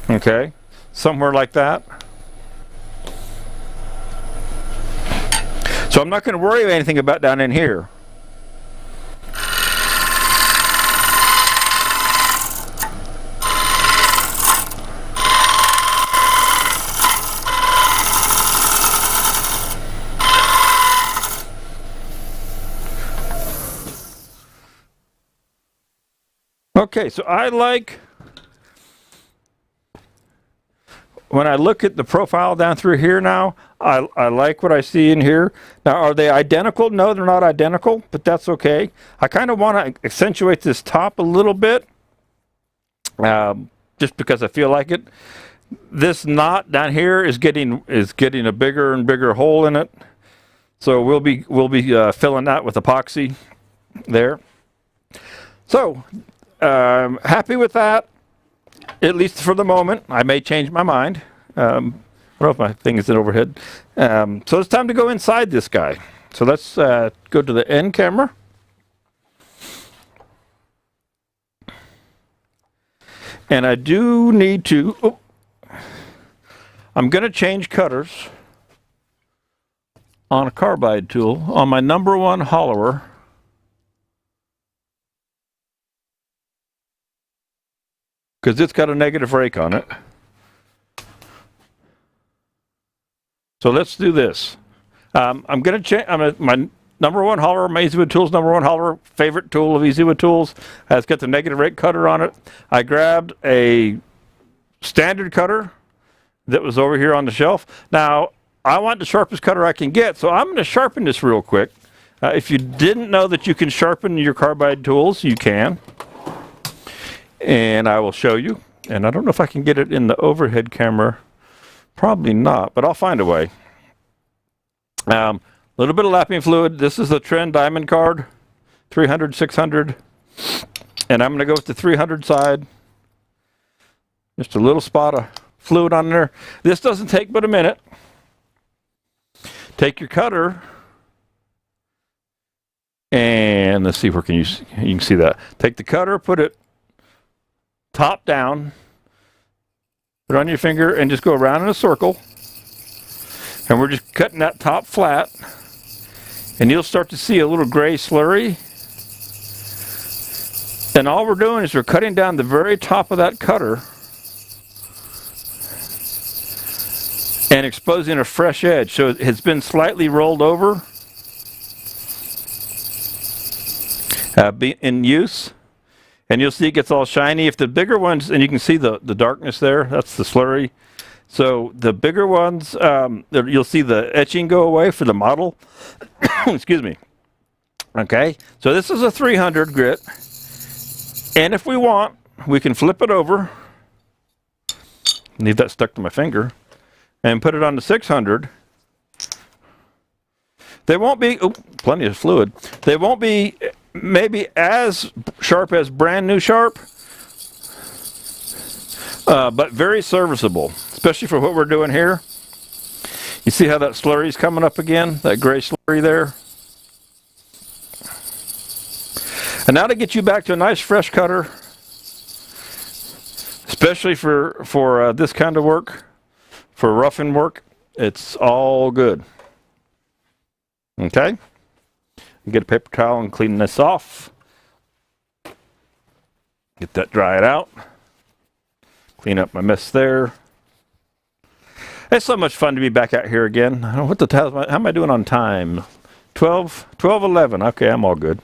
Okay, somewhere like that. So I'm not going to worry about anything about down in here. Okay, so I like, when I look at the profile down through here now, I like what I see in here. Now, are they identical? No, they're not identical, but that's okay. I kind of want to accentuate this top a little bit, just because I feel like it. This knot down here is getting a bigger and bigger hole in it, so we'll be filling that with epoxy there. So happy with that, at least for the moment. I may change my mind. I don't know if my thing is in overhead. So it's time to go inside this guy. So let's go to the end camera. And I do need to, I'm going to change cutters on a carbide tool on my number 1 hollower. Because it's got a negative rake on it. So let's do this. I'm going to change. My number 1 hollower, my EasyWood Tools number 1 hollower, favorite tool of EasyWood Tools, has got the negative rake cutter on it. I grabbed a standard cutter that was over here on the shelf. Now, I want the sharpest cutter I can get, so I'm going to sharpen this real quick. If you didn't know that you can sharpen your carbide tools, you can. And I will show you. And I don't know if I can get it in the overhead camera. Probably not, but I'll find a way. A little bit of lapping fluid. This is the Trend Diamond card, 300, 600. And I'm going to go with the 300 side. Just a little spot of fluid on there. This doesn't take but a minute. Take your cutter. And let's see, where you can see that. Take the cutter, put it top down, put it on your finger, and just go around in a circle. And we're just cutting that top flat. And you'll start to see a little gray slurry. And all we're doing is we're cutting down the very top of that cutter and exposing a fresh edge. So it's been slightly rolled over in use. And you'll see it gets all shiny. If the bigger ones, and you can see the darkness there, that's the slurry. So the bigger ones, you'll see the etching go away for the model. Excuse me. Okay, so this is a 300 grit. And if we want, we can flip it over. Leave that stuck to my finger. And put it on the 600. They won't be, plenty of fluid. They won't be maybe as sharp as brand new sharp, but very serviceable, especially for what we're doing here. You see how that slurry is coming up again, that gray slurry there? And now to get you back to a nice fresh cutter, especially for this kind of work, for roughing work, it's all good. Okay? Get a paper towel and clean this off. Get that dried out. Clean up my mess there. It's so much fun to be back out here again. I don't know what the hell, how am I doing on time? 12:11. Okay, I'm all good.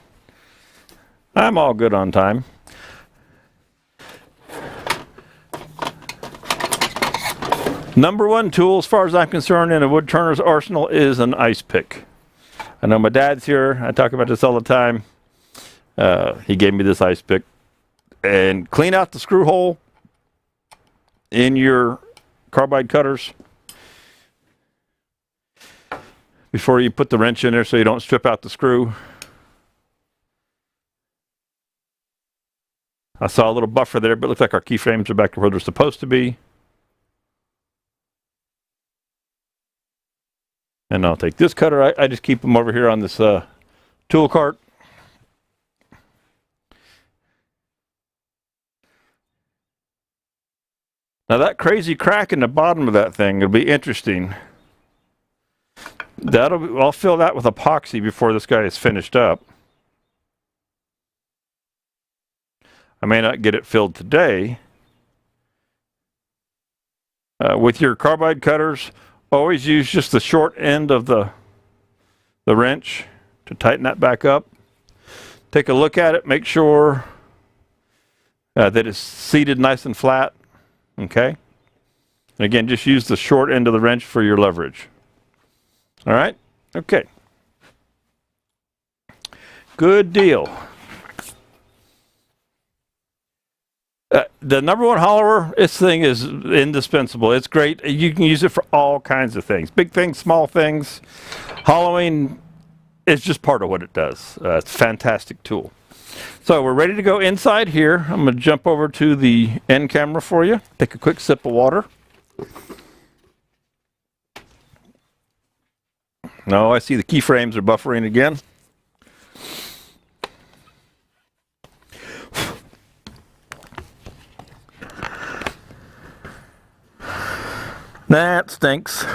I'm all good on time. Number 1 tool, as far as I'm concerned, in a woodturner's arsenal is an ice pick. I know my dad's here. I talk about this all the time. He gave me this ice pick. And clean out the screw hole in your carbide cutters before you put the wrench in there so you don't strip out the screw. I saw a little buffer there, but it looks like our keyframes are back to where they're supposed to be. And I'll take this cutter. I just keep them over here on this tool cart. Now that crazy crack in the bottom of that thing will be interesting. I'll fill that with epoxy before this guy is finished up. I may not get it filled today. With your carbide cutters, always use just the short end of the wrench to tighten that back up. Take a look at it, make sure that it's seated nice and flat. Okay? And again, just use the short end of the wrench for your leverage. All right? Okay. Good deal. The number one hollower, this thing is indispensable. It's great. You can use it for all kinds of things. Big things, small things. Hollowing is just part of what it does. It's a fantastic tool. So we're ready to go inside here. I'm going to jump over to the end camera for you. Take a quick sip of water. No, I see the keyframes are buffering again. That stinks.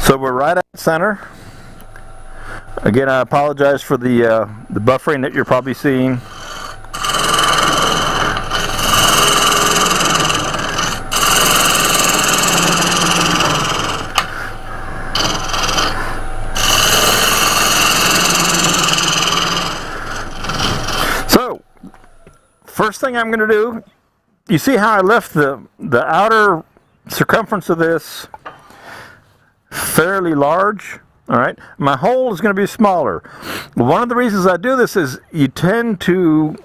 So we're right at center. Again, I apologize for the buffering that you're probably seeing. So, first thing I'm going to do, you see how I left the outer circumference of this fairly large? All right, my hole is going to be smaller. One of the reasons I do this is you tend to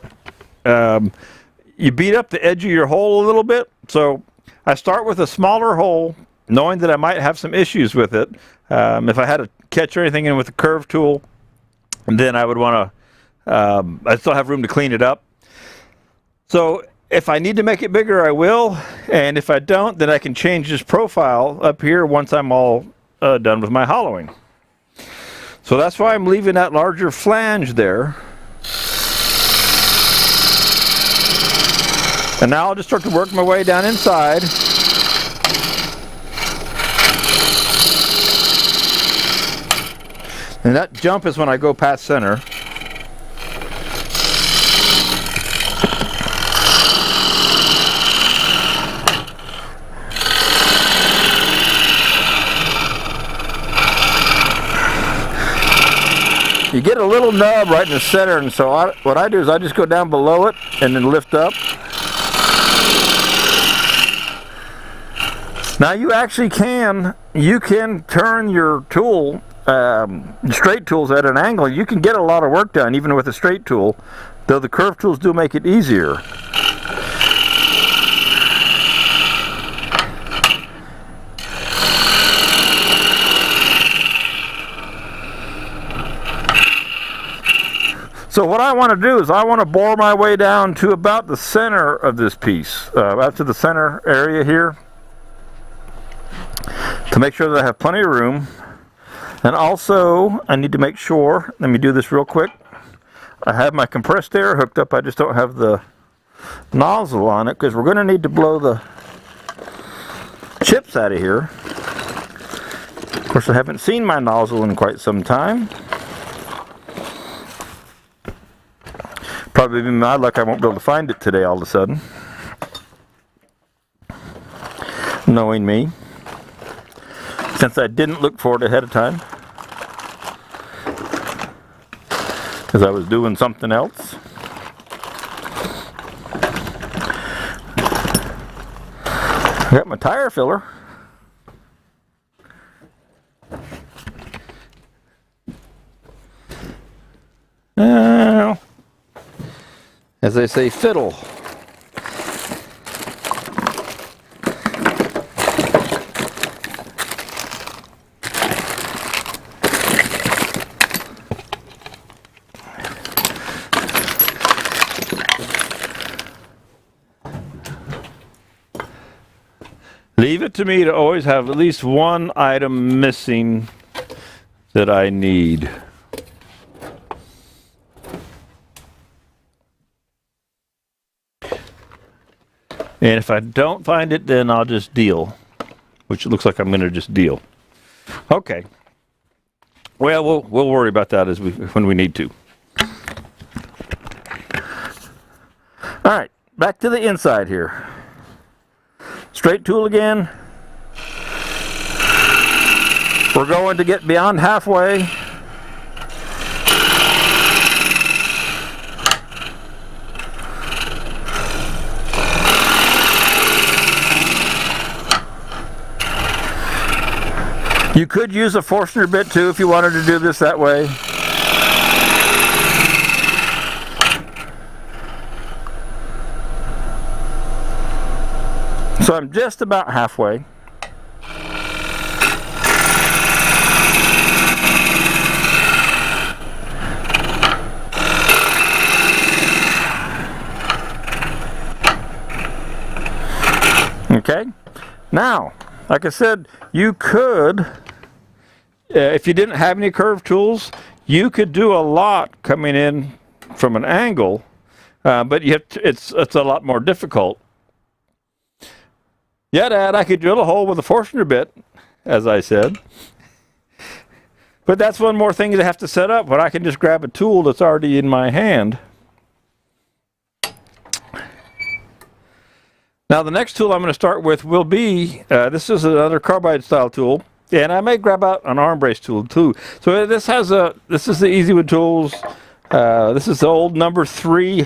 you beat up the edge of your hole a little bit. So I start with a smaller hole, knowing that I might have some issues with it. If I had to catch anything in with a curve tool, then I would want to. I still have room to clean it up. So if I need to make it bigger, I will. And if I don't, then I can change this profile up here once I'm all done with my hollowing. So that's why I'm leaving that larger flange there. And now I'll just start to work my way down inside. And that jump is when I go past center. You get a little nub right in the center, and so what I do is I just go down below it and then lift up. Now you actually can turn your tool, straight tools at an angle. You can get a lot of work done even with a straight tool, though the curved tools do make it easier. So what I want to do is I want to bore my way down to about the center of this piece, out to the center area here, to make sure that I have plenty of room. And also I need to make sure, let me do this real quick, I have my compressed air hooked up, I just don't have the nozzle on it, because we're going to need to blow the chips out of here. Of course, I haven't seen my nozzle in quite some time. Probably be my luck I won't be able to find it today all of a sudden. Knowing me. Since I didn't look for it ahead of time. Because I was doing something else. I got my tire filler. As they say, fiddle. Leave it to me to always have at least one item missing that I need. And if I don't find it, then I'll just deal, which it looks like I'm going to just deal. Okay. Well, we'll worry about that when we need to. All right, back to the inside here. Straight tool again. We're going to get beyond halfway. You could use a Forstner bit too if you wanted to do this that way. So I'm just about halfway. Okay, now, like I said, you could, if you didn't have any curved tools, you could do a lot coming in from an angle, but you have to, it's a lot more difficult. Yeah, Dad, I could drill a hole with a Forstner bit, as I said. But that's one more thing to have to set up, when I can just grab a tool that's already in my hand. Now the next tool I'm going to start with will be, this is another carbide style tool, and I may grab out an arm brace tool too. So this is the Easywood Tools. This is the old number 3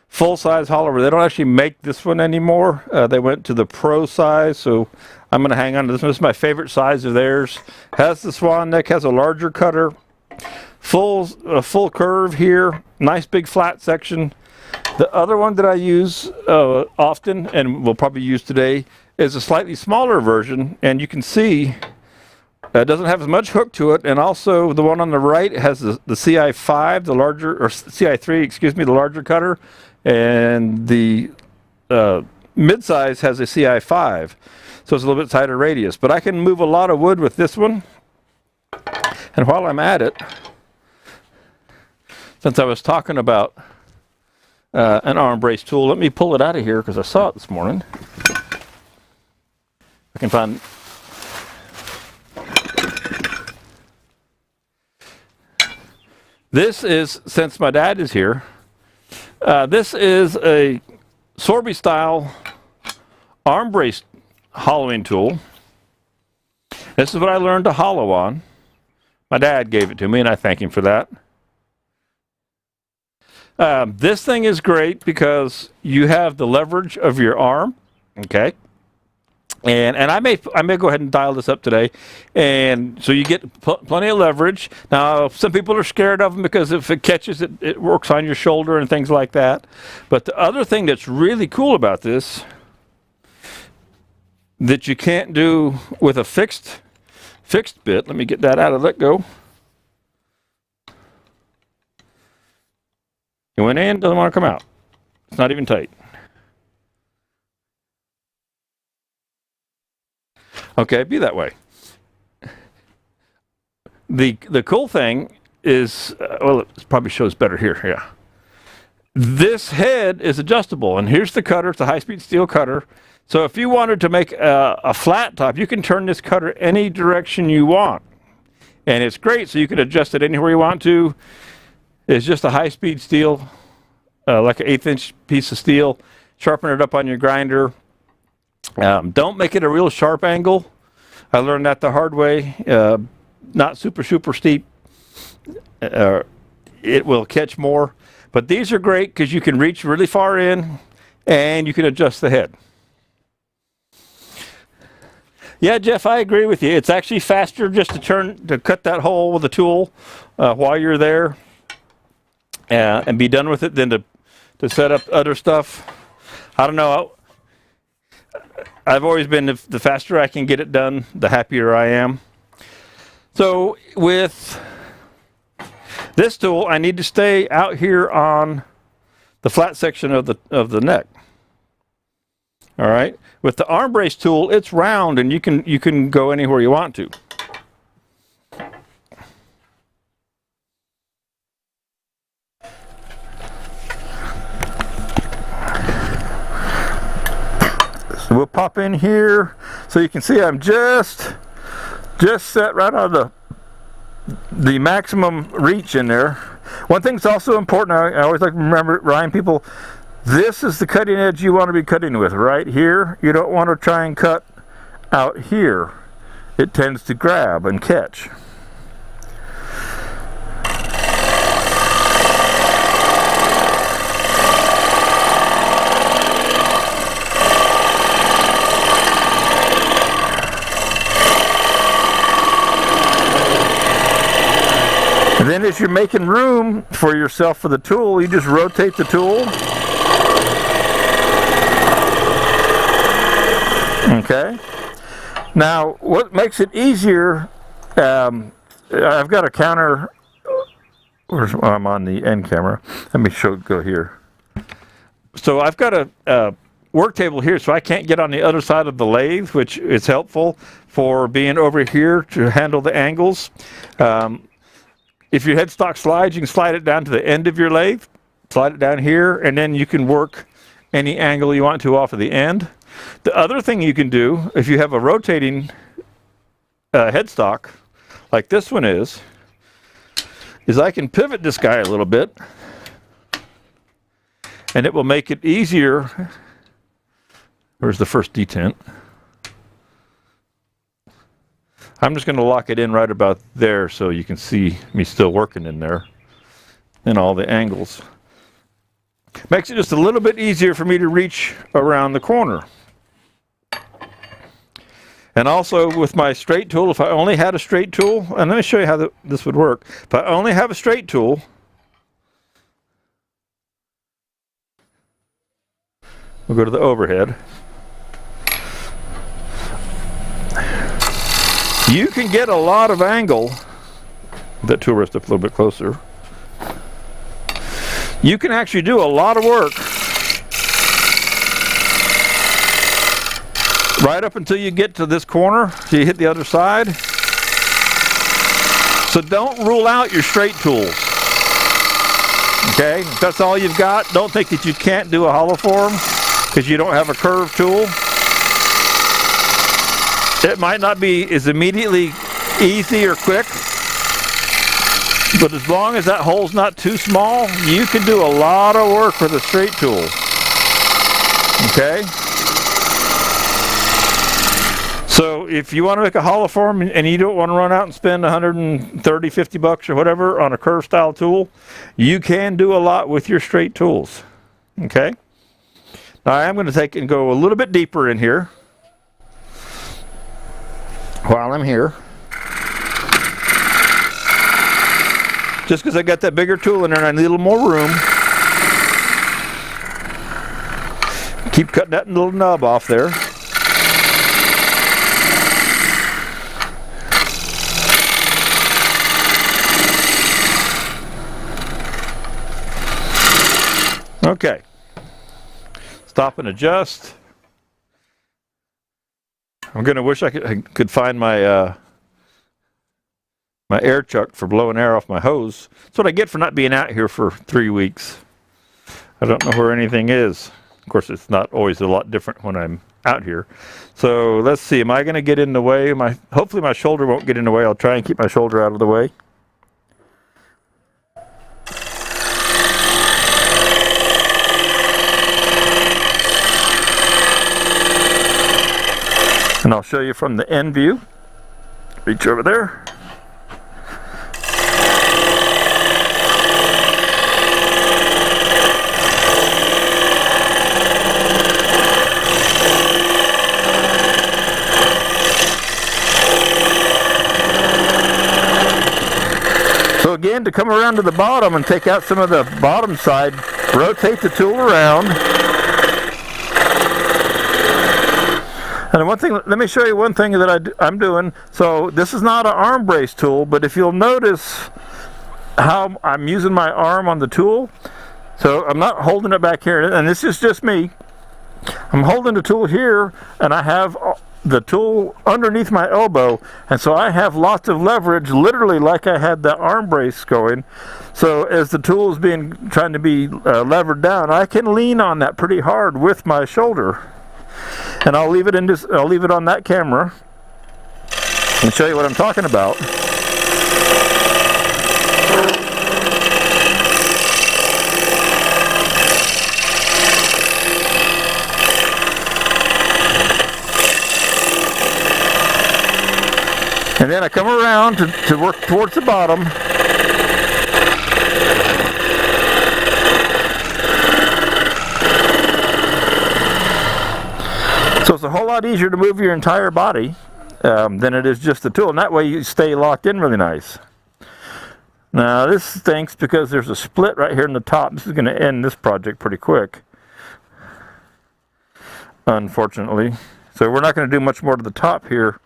full-size hollower. They don't actually make this one anymore. They went to the pro size, so I'm going to hang on to this one. This is my favorite size of theirs. Has the swan neck, has a larger cutter, full curve here, nice big flat section. The other one that I use often, and will probably use today, is a slightly smaller version, and you can see it doesn't have as much hook to it, and also the one on the right has the CI5, the larger, or CI3, excuse me, the larger cutter, and the mid-size has a CI5, so it's a little bit tighter radius. But I can move a lot of wood with this one, and while I'm at it, since I was talking about an arm brace tool, let me pull it out of here because I saw it this morning. I can find. This is, since my dad is here, this is a Sorby style arm brace hollowing tool. This is what I learned to hollow on. My dad gave it to me, and I thank him for that. This thing is great because you have the leverage of your arm, okay? And I may go ahead and dial this up today, and so you get plenty of leverage. Now, some people are scared of them because if it catches, it works on your shoulder and things like that. But the other thing that's really cool about this that you can't do with a fixed bit, let me get that out of let go. It went in, doesn't want to come out. It's not even tight. Okay, be that way. The cool thing is, well, it probably shows better here, yeah. This head is adjustable, and here's the cutter. It's a high-speed steel cutter. So if you wanted to make a flat top, you can turn this cutter any direction you want. And it's great, so you can adjust it anywhere you want to. It's just a high-speed steel, like an 1/8-inch piece of steel. Sharpen it up on your grinder. Don't make it a real sharp angle. I learned that the hard way. Not super steep. It will catch more. But these are great because you can reach really far in and you can adjust the head. Yeah, Jeff, I agree with you. It's actually faster just to cut that hole with a tool while you're there and be done with it than to set up other stuff. I don't know. I've always been, the faster I can get it done, the happier I am. So with this tool, I need to stay out here on the flat section of the neck. All right. With the arm brace tool, it's round, and you can go anywhere you want to. we'll pop in here so you can see I'm just set right out of the maximum reach in there. One thing that's also important, I always like to remind people, this is the cutting edge you want to be cutting with, right here. You don't want to try and cut out here. It tends to grab and catch. And then as you're making room for yourself for the tool, you just rotate the tool. Okay. Now, what makes it easier, I've got a counter, I'm on the end camera. Let me go here. So I've got a work table here, so I can't get on the other side of the lathe, which is helpful for being over here to handle the angles. If your headstock slides, you can slide it down to the end of your lathe, slide it down here, and then you can work any angle you want to off of the end. The other thing you can do, if you have a rotating headstock, like this one is I can pivot this guy a little bit, and it will make it easier. Where's the first detent? I'm just going to lock it in right about there so you can see me still working in there and all the angles. Makes it just a little bit easier for me to reach around the corner. And also with my straight tool, if I only had a straight tool, and let me show you how this would work. If I only have a straight tool, we'll go to the overhead. You can get a lot of angle. That tool rest up a little bit closer. You can actually do a lot of work right up until you get to this corner, so you hit the other side. So don't rule out your straight tools. Okay, if that's all you've got, don't think that you can't do a hollow form because you don't have a curved tool. It might not be as immediately easy or quick, but as long as that hole's not too small, you can do a lot of work with a straight tool. Okay? So if you want to make a hollow form and you don't want to run out and spend 130, 50 bucks or whatever on a curve style tool, you can do a lot with your straight tools. Okay? Now I am going to take and go a little bit deeper in here while I'm here. Just because I got that bigger tool in there and I need a little more room. Keep cutting that little nub off there. Okay. Stop and adjust. I'm going to wish I could find my my air chuck for blowing air off my hose. That's what I get for not being out here for 3 weeks. I don't know where anything is. Of course, it's not always a lot different when I'm out here. So let's see. Am I going to get in the way? Hopefully my shoulder won't get in the way. I'll try and keep my shoulder out of the way. And I'll show you from the end view. Reach over there. So again, to come around to the bottom and take out some of the bottom side, rotate the tool around. And one thing, let me show you one thing that I'm doing. So this is not an arm brace tool, but if you'll notice how I'm using my arm on the tool, so I'm not holding it back here, and this is just me. I'm holding the tool here, and I have the tool underneath my elbow, and so I have lots of leverage, literally like I had the arm brace going. So as the tool is trying to be levered down, I can lean on that pretty hard with my shoulder. And I'll leave it in this. I'll leave it on that camera and show you what I'm talking about. And then I come around to work towards the bottom. So it's a whole lot easier to move your entire body than it is just the tool. And that way you stay locked in really nice. Now this stinks because there's a split right here in the top. This is going to end this project pretty quick, unfortunately. So we're not going to do much more to the top here.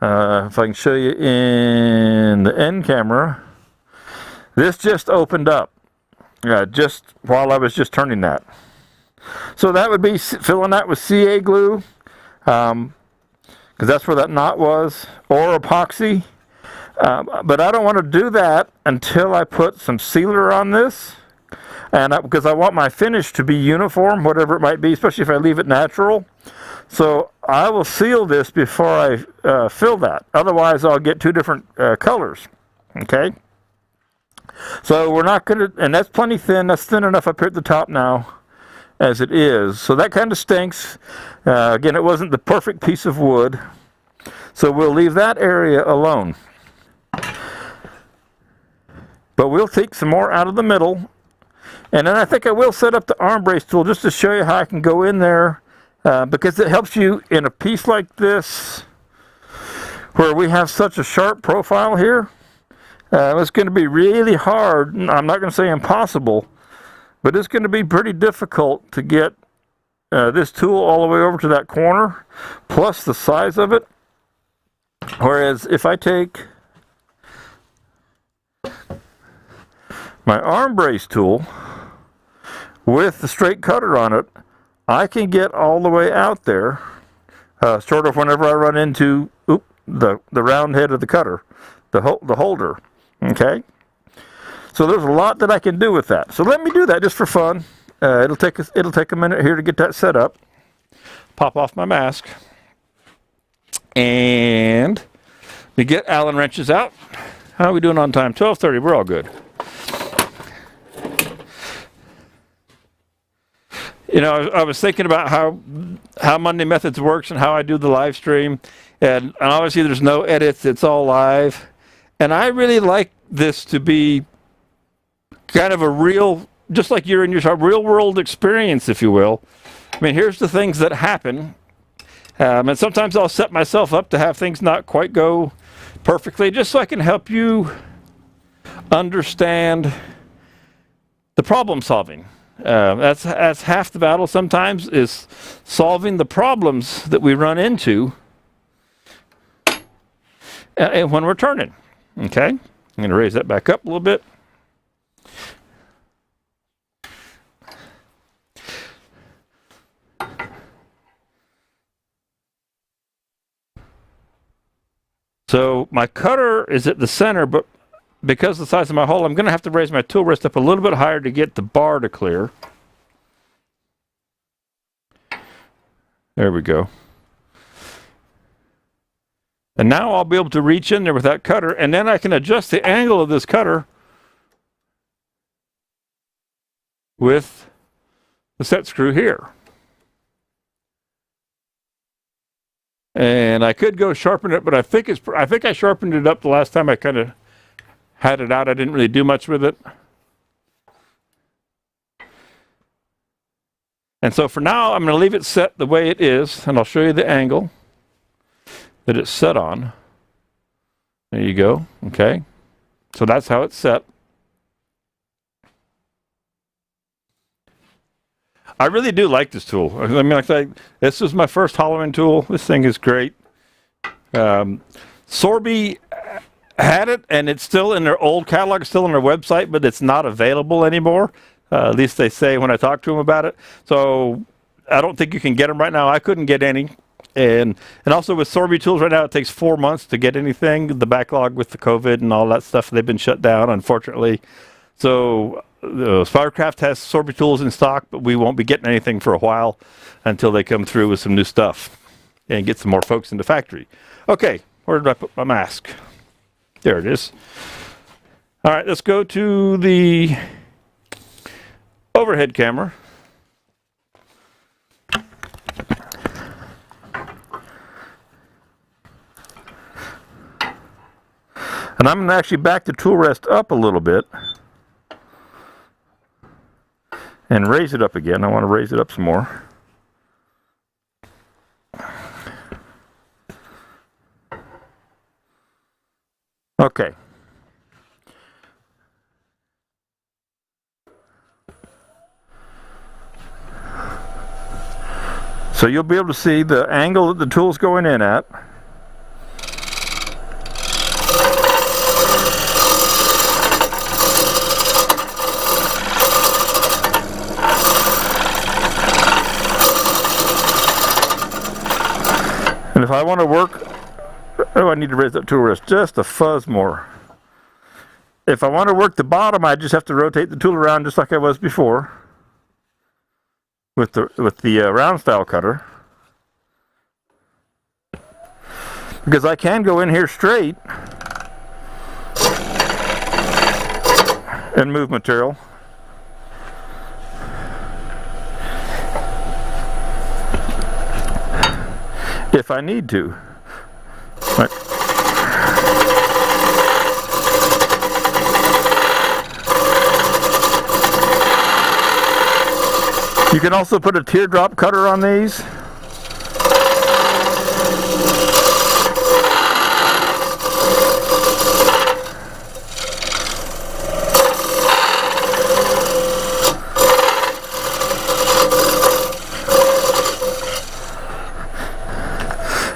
If I can show you in the end camera, this just opened up just while I was just turning that. So that would be filling that with CA glue, because that's where that knot was, or epoxy. But I don't want to do that until I put some sealer on this, and because I want my finish to be uniform, whatever it might be, especially if I leave it natural. So I will seal this before I fill that. Otherwise, I'll get two different colors. Okay. So we're not going to, and that's plenty thin. That's thin enough up here at the top now, as it is. So that kind of stinks. Again, it wasn't the perfect piece of wood. So we'll leave that area alone. But we'll take some more out of the middle. And then I think I will set up the arm brace tool just to show you how I can go in there. Because it helps you in a piece like this, where we have such a sharp profile here. It's going to be really hard. I'm not going to say impossible, but it's going to be pretty difficult to get this tool all the way over to that corner, plus the size of it. Whereas if I take my arm brace tool with the straight cutter on it, I can get all the way out there, sort of whenever I run into the round head of the cutter, the holder. Okay, so there's a lot that I can do with that. So let me do that just for fun. It'll take a minute here to get that set up. Pop off my mask, and we get Allen wrenches out. How are we doing on time? 12:30. We're all good. You know, I was thinking about how Monday Methods works and how I do the live stream. And obviously there's no edits, it's all live. And I really like this to be kind of a real, just like you're in your real world experience, if you will. I mean, here's the things that happen. And sometimes I'll set myself up to have things not quite go perfectly, just so I can help you understand the problem solving. That's half the battle sometimes, is solving the problems that we run into when we're turning. Okay, I'm going to raise that back up a little bit. So my cutter is at the center, but because of the size of my hole, I'm going to have to raise my tool rest up a little bit higher to get the bar to clear. There we go. And now I'll be able to reach in there with that cutter, and then I can adjust the angle of this cutter with the set screw here. And I could go sharpen it, but I think I sharpened it up the last time I kind of had it out. I didn't really do much with it. And so for now, I'm going to leave it set the way it is, and I'll show you the angle that it's set on. There you go. Okay. So that's how it's set. I really do like this tool. I mean, like I say, this is my first hollowing tool. This thing is great. Sorby had it, and it's still in their old catalog, still on their website, but it's not available anymore. At least they say when I talk to them about it. So I don't think you can get them right now. I couldn't get any. And also with Sorby tools right now, it takes 4 months to get anything. The backlog with the COVID and all that stuff, they've been shut down, unfortunately. So Spidercraft has sorby tools in stock, but we won't be getting anything for a while until they come through with some new stuff and get some more folks in the factory. Okay, where did I put my mask? There it is. All right, let's go to the overhead camera. And I'm going to actually back the tool rest up a little bit and raise it up again. I want to raise it up some more. Okay. So you'll be able to see the angle that the tool's going in at. And if I want to work, oh, I need to raise that tool rest just a fuzz more. If I want to work the bottom, I just have to rotate the tool around just like I was before with the round style cutter. Because I can go in here straight and move material. If I need to. Right. You can also put a teardrop cutter on these.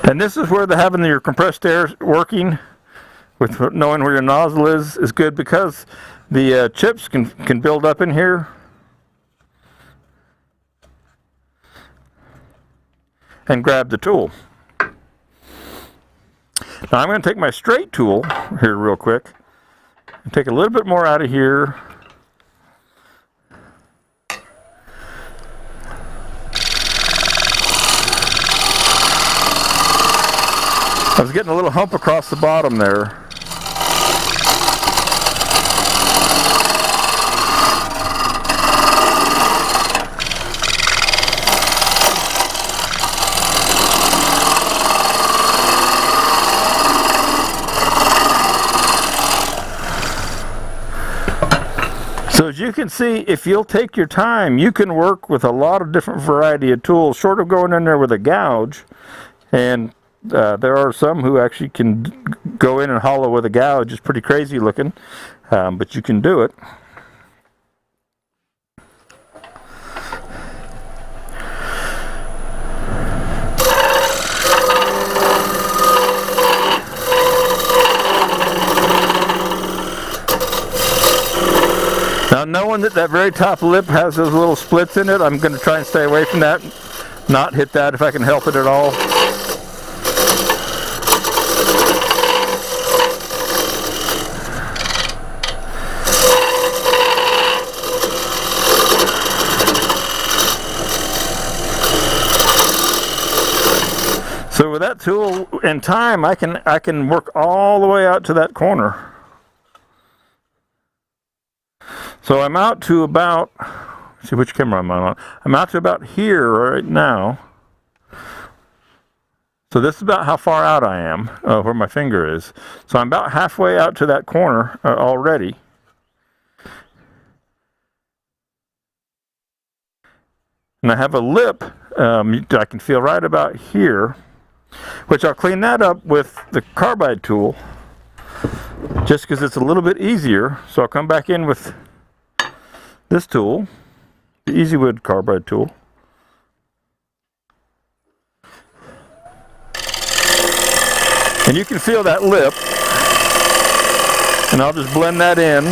And this is where having your compressed air working, with knowing where your nozzle is good, because the chips can build up in here. And grab the tool. Now I'm going to take my straight tool here real quick and take a little bit more out of here. I was getting a little hump across the bottom there. So as you can see, if you'll take your time, you can work with a lot of different variety of tools, short of going in there with a gouge. And there are some who actually can go in and hollow with a gouge. It's pretty crazy looking, but you can do it. Now, knowing that that very top lip has those little splits in it, I'm going to try and stay away from that, not hit that if I can help it at all. So with that tool in time, I can work all the way out to that corner. So I'm out to about, let's see which camera I'm on. I'm out to about here right now. So this is about how far out I am, where my finger is. So I'm about halfway out to that corner already. And I have a lip I can feel right about here, which I'll clean that up with the carbide tool, just because it's a little bit easier. So I'll come back in with this tool, the Easy Wood carbide tool. And you can feel that lip, and I'll just blend that in.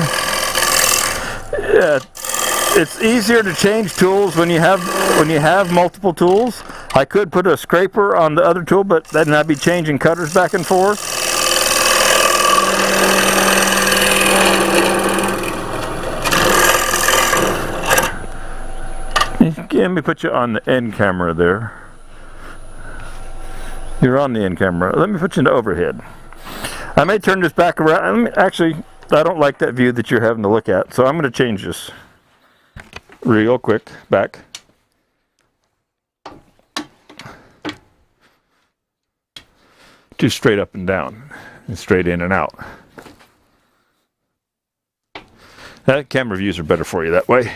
It's easier to change tools when you have multiple tools. I could put a scraper on the other tool, but then I'd be changing cutters back and forth. Let me put you on the end camera there. You're on the end camera. Let me put you in the overhead. I may turn this back around. Actually, I don't like that view that you're having to look at, so I'm going to change this real quick back. To straight up and down and straight in and out. That camera views are better for you that way.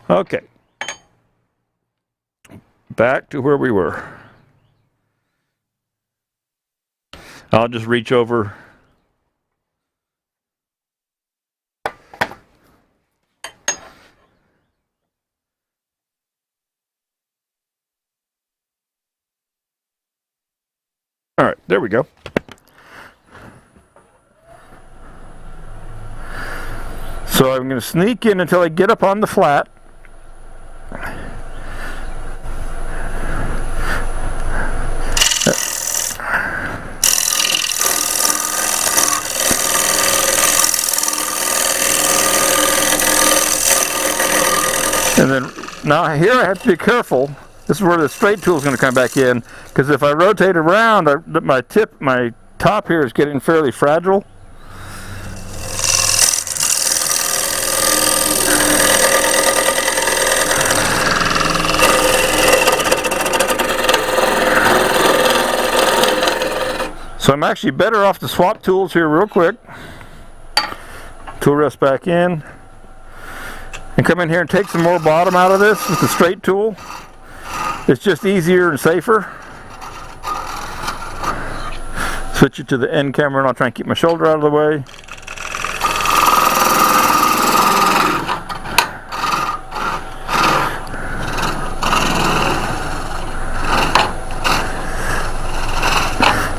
Okay. Back to where we were. I'll just reach over. All right, there we go. So I'm going to sneak in until I get up on the flat. And then, now here I have to be careful. This is where the straight tool is going to come back in, because if I rotate around, my top here is getting fairly fragile. So I'm actually better off to swap tools here real quick. Tool rest back in. And come in here and take some more bottom out of this with the straight tool. It's just easier and safer. Switch it to the end camera and I'll try and keep my shoulder out of the way.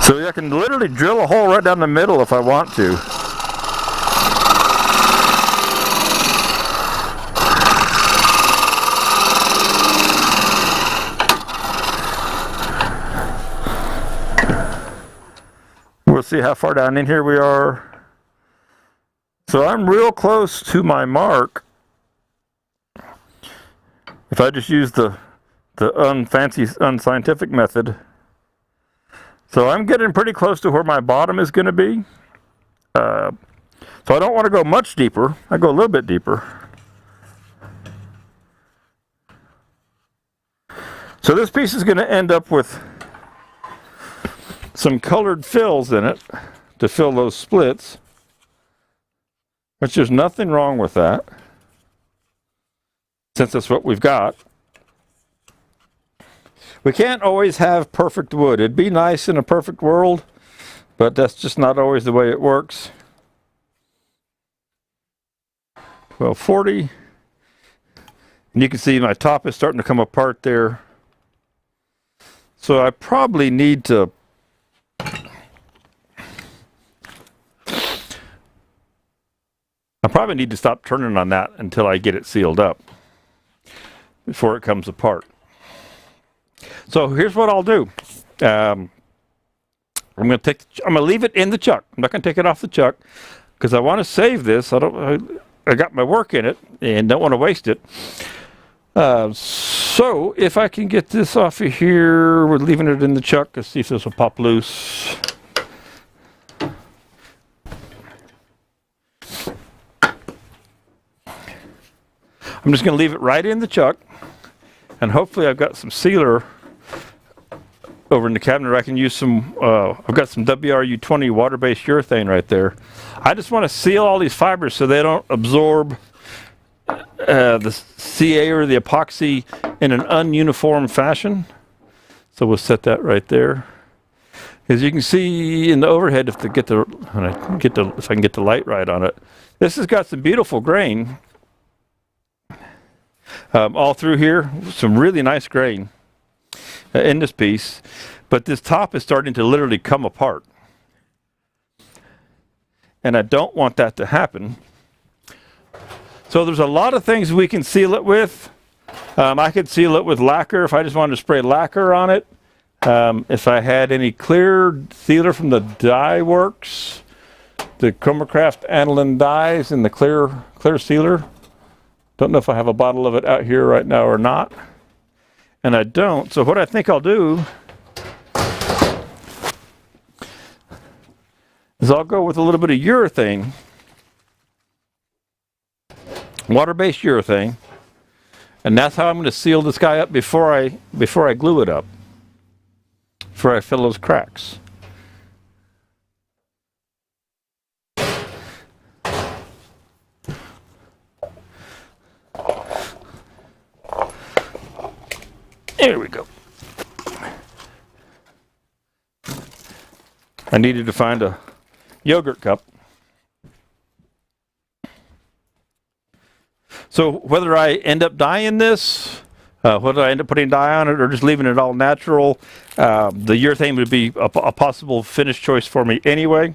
So I can literally drill a hole right down the middle if I want to. We'll see how far down in here we are. So I'm real close to my mark. If I just use the unscientific method. So I'm getting pretty close to where my bottom is going to be. So I don't want to go much deeper. I go a little bit deeper. So this piece is going to end up with some colored fills in it to fill those splits, which there's nothing wrong with that, since that's what we've got. We can't always have perfect wood. It'd be nice in a perfect world, but that's just not always the way it works. 1240. And you can see my top is starting to come apart there. So I probably need to stop turning on that until I get it sealed up before it comes apart. So here's what I'll do. I'm going to leave it in the chuck. I'm not going to take it off the chuck because I want to save this. I got my work in it and don't want to waste it. So if I can get this off of here, we're leaving it in the chuck. Let's see if this will pop loose. I'm just going to leave it right in the chuck, and hopefully I've got some sealer over in the cabinet where I can use some, I've got some WRU-20 water-based urethane right there. I just want to seal all these fibers so they don't absorb the CA or the epoxy in an ununiform fashion. So we'll set that right there. As you can see in the overhead, if I can get the light right on it, this has got some beautiful grain. All through here, some really nice grain in this piece, but this top is starting to literally come apart. And I don't want that to happen. So there's a lot of things we can seal it with. I could seal it with lacquer if I just wanted to spray lacquer on it. If I had any clear sealer from the dye works, the Chromacraft aniline dyes and the clear sealer, Don't know if I have a bottle of it out here right now or not. And I don't. So what I think I'll do is I'll go with a little bit of urethane, water-based urethane, and that's how I'm going to seal this guy up before I glue it up, before I fill those cracks. There we go. I needed to find a yogurt cup. So whether I end up dyeing this, whether I end up putting dye on it or just leaving it all natural, the urethane would be a possible finish choice for me anyway.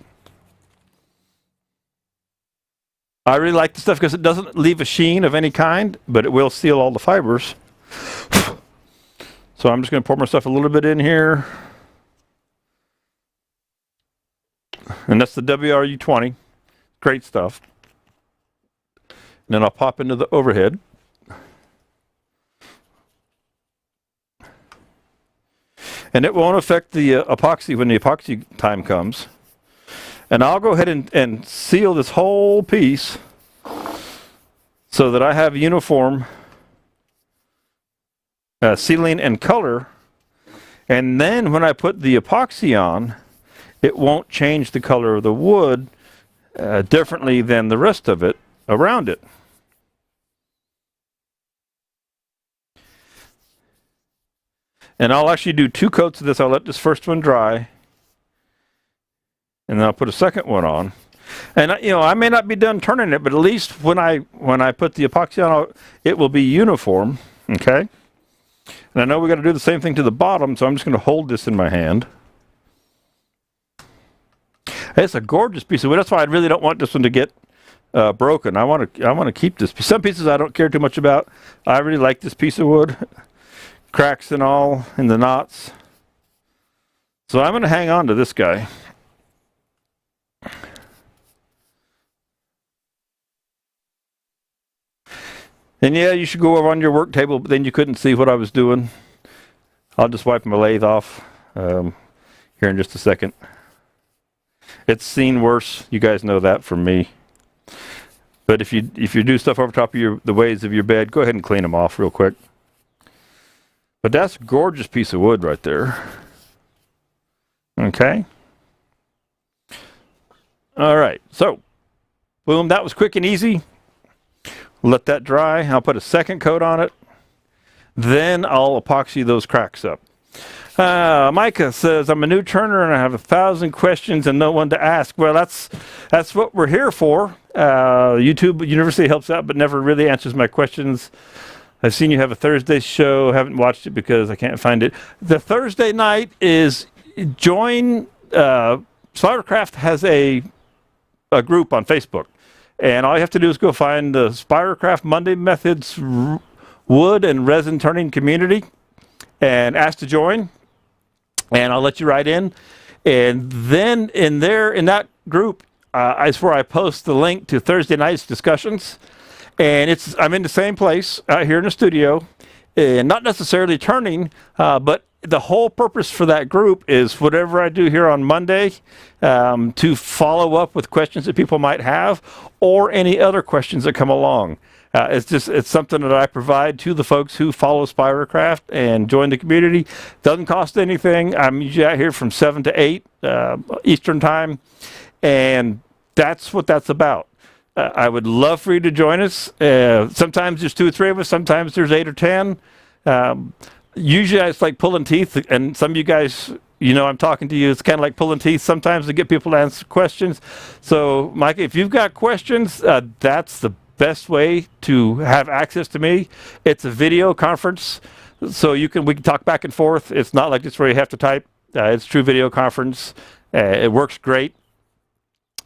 I really like the stuff because it doesn't leave a sheen of any kind, but it will seal all the fibers. So I'm just going to pour myself a little bit in here. And that's the WRU20. Great stuff. And then I'll pop into the overhead. And it won't affect the epoxy when the epoxy time comes. And I'll go ahead and seal this whole piece so that I have uniform sealing and color, and then when I put the epoxy on, it won't change the color of the wood differently than the rest of it around it. And I'll actually do 2 coats of this. I'll let this first one dry, and then I'll put a second one on. And I may not be done turning it, but at least when I put the epoxy on, it will be uniform. Okay. And I know we got to do the same thing to the bottom, so I'm just going to hold this in my hand. It's a gorgeous piece of wood. That's why I really don't want this one to get broken. I want to keep this. Some pieces I don't care too much about. I really like this piece of wood, cracks and all in the knots. So I'm going to hang on to this guy. And yeah, you should go over on your work table, but then you couldn't see what I was doing. I'll just wipe my lathe off here in just a second. It's seen worse. You guys know that from me. But if you do stuff over top of the ways of your bed, go ahead and clean them off real quick. But that's a gorgeous piece of wood right there. Okay. All right. So, boom. That was quick and easy. Let that dry. I'll put a second coat on it. Then I'll epoxy those cracks up. Micah says, I'm a new turner and I have 1,000 questions and no one to ask. Well, that's what we're here for. YouTube University helps out but never really answers my questions. I've seen you have a Thursday show. Haven't watched it because I can't find it. The Thursday night is join. Spiracraft has a group on Facebook. And all you have to do is go find the Spiracraft Monday Methods wood and resin turning community and ask to join. And I'll let you right in. And then in that group is where I post the link to Thursday night's discussions. And I'm in the same place out here in the studio, and not necessarily turning, but the whole purpose for that group is whatever I do here on Monday to follow up with questions that people might have or any other questions that come along. It's something that I provide to the folks who follow Spiracraft and join the community. Doesn't cost anything. I'm usually out here from 7 to 8 Eastern time, and that's what that's about. I would love for you to join us. Sometimes there's 2 or 3 of us. Sometimes there's 8 or 10. Usually it's like pulling teeth, and some of you guys, I'm talking to you, it's kind of like pulling teeth sometimes to get people to answer questions. So, Mike, if you've got questions, that's the best way to have access to me. It's a video conference, so we can talk back and forth. It's not like it's where you have to type. It's true video conference. It works great.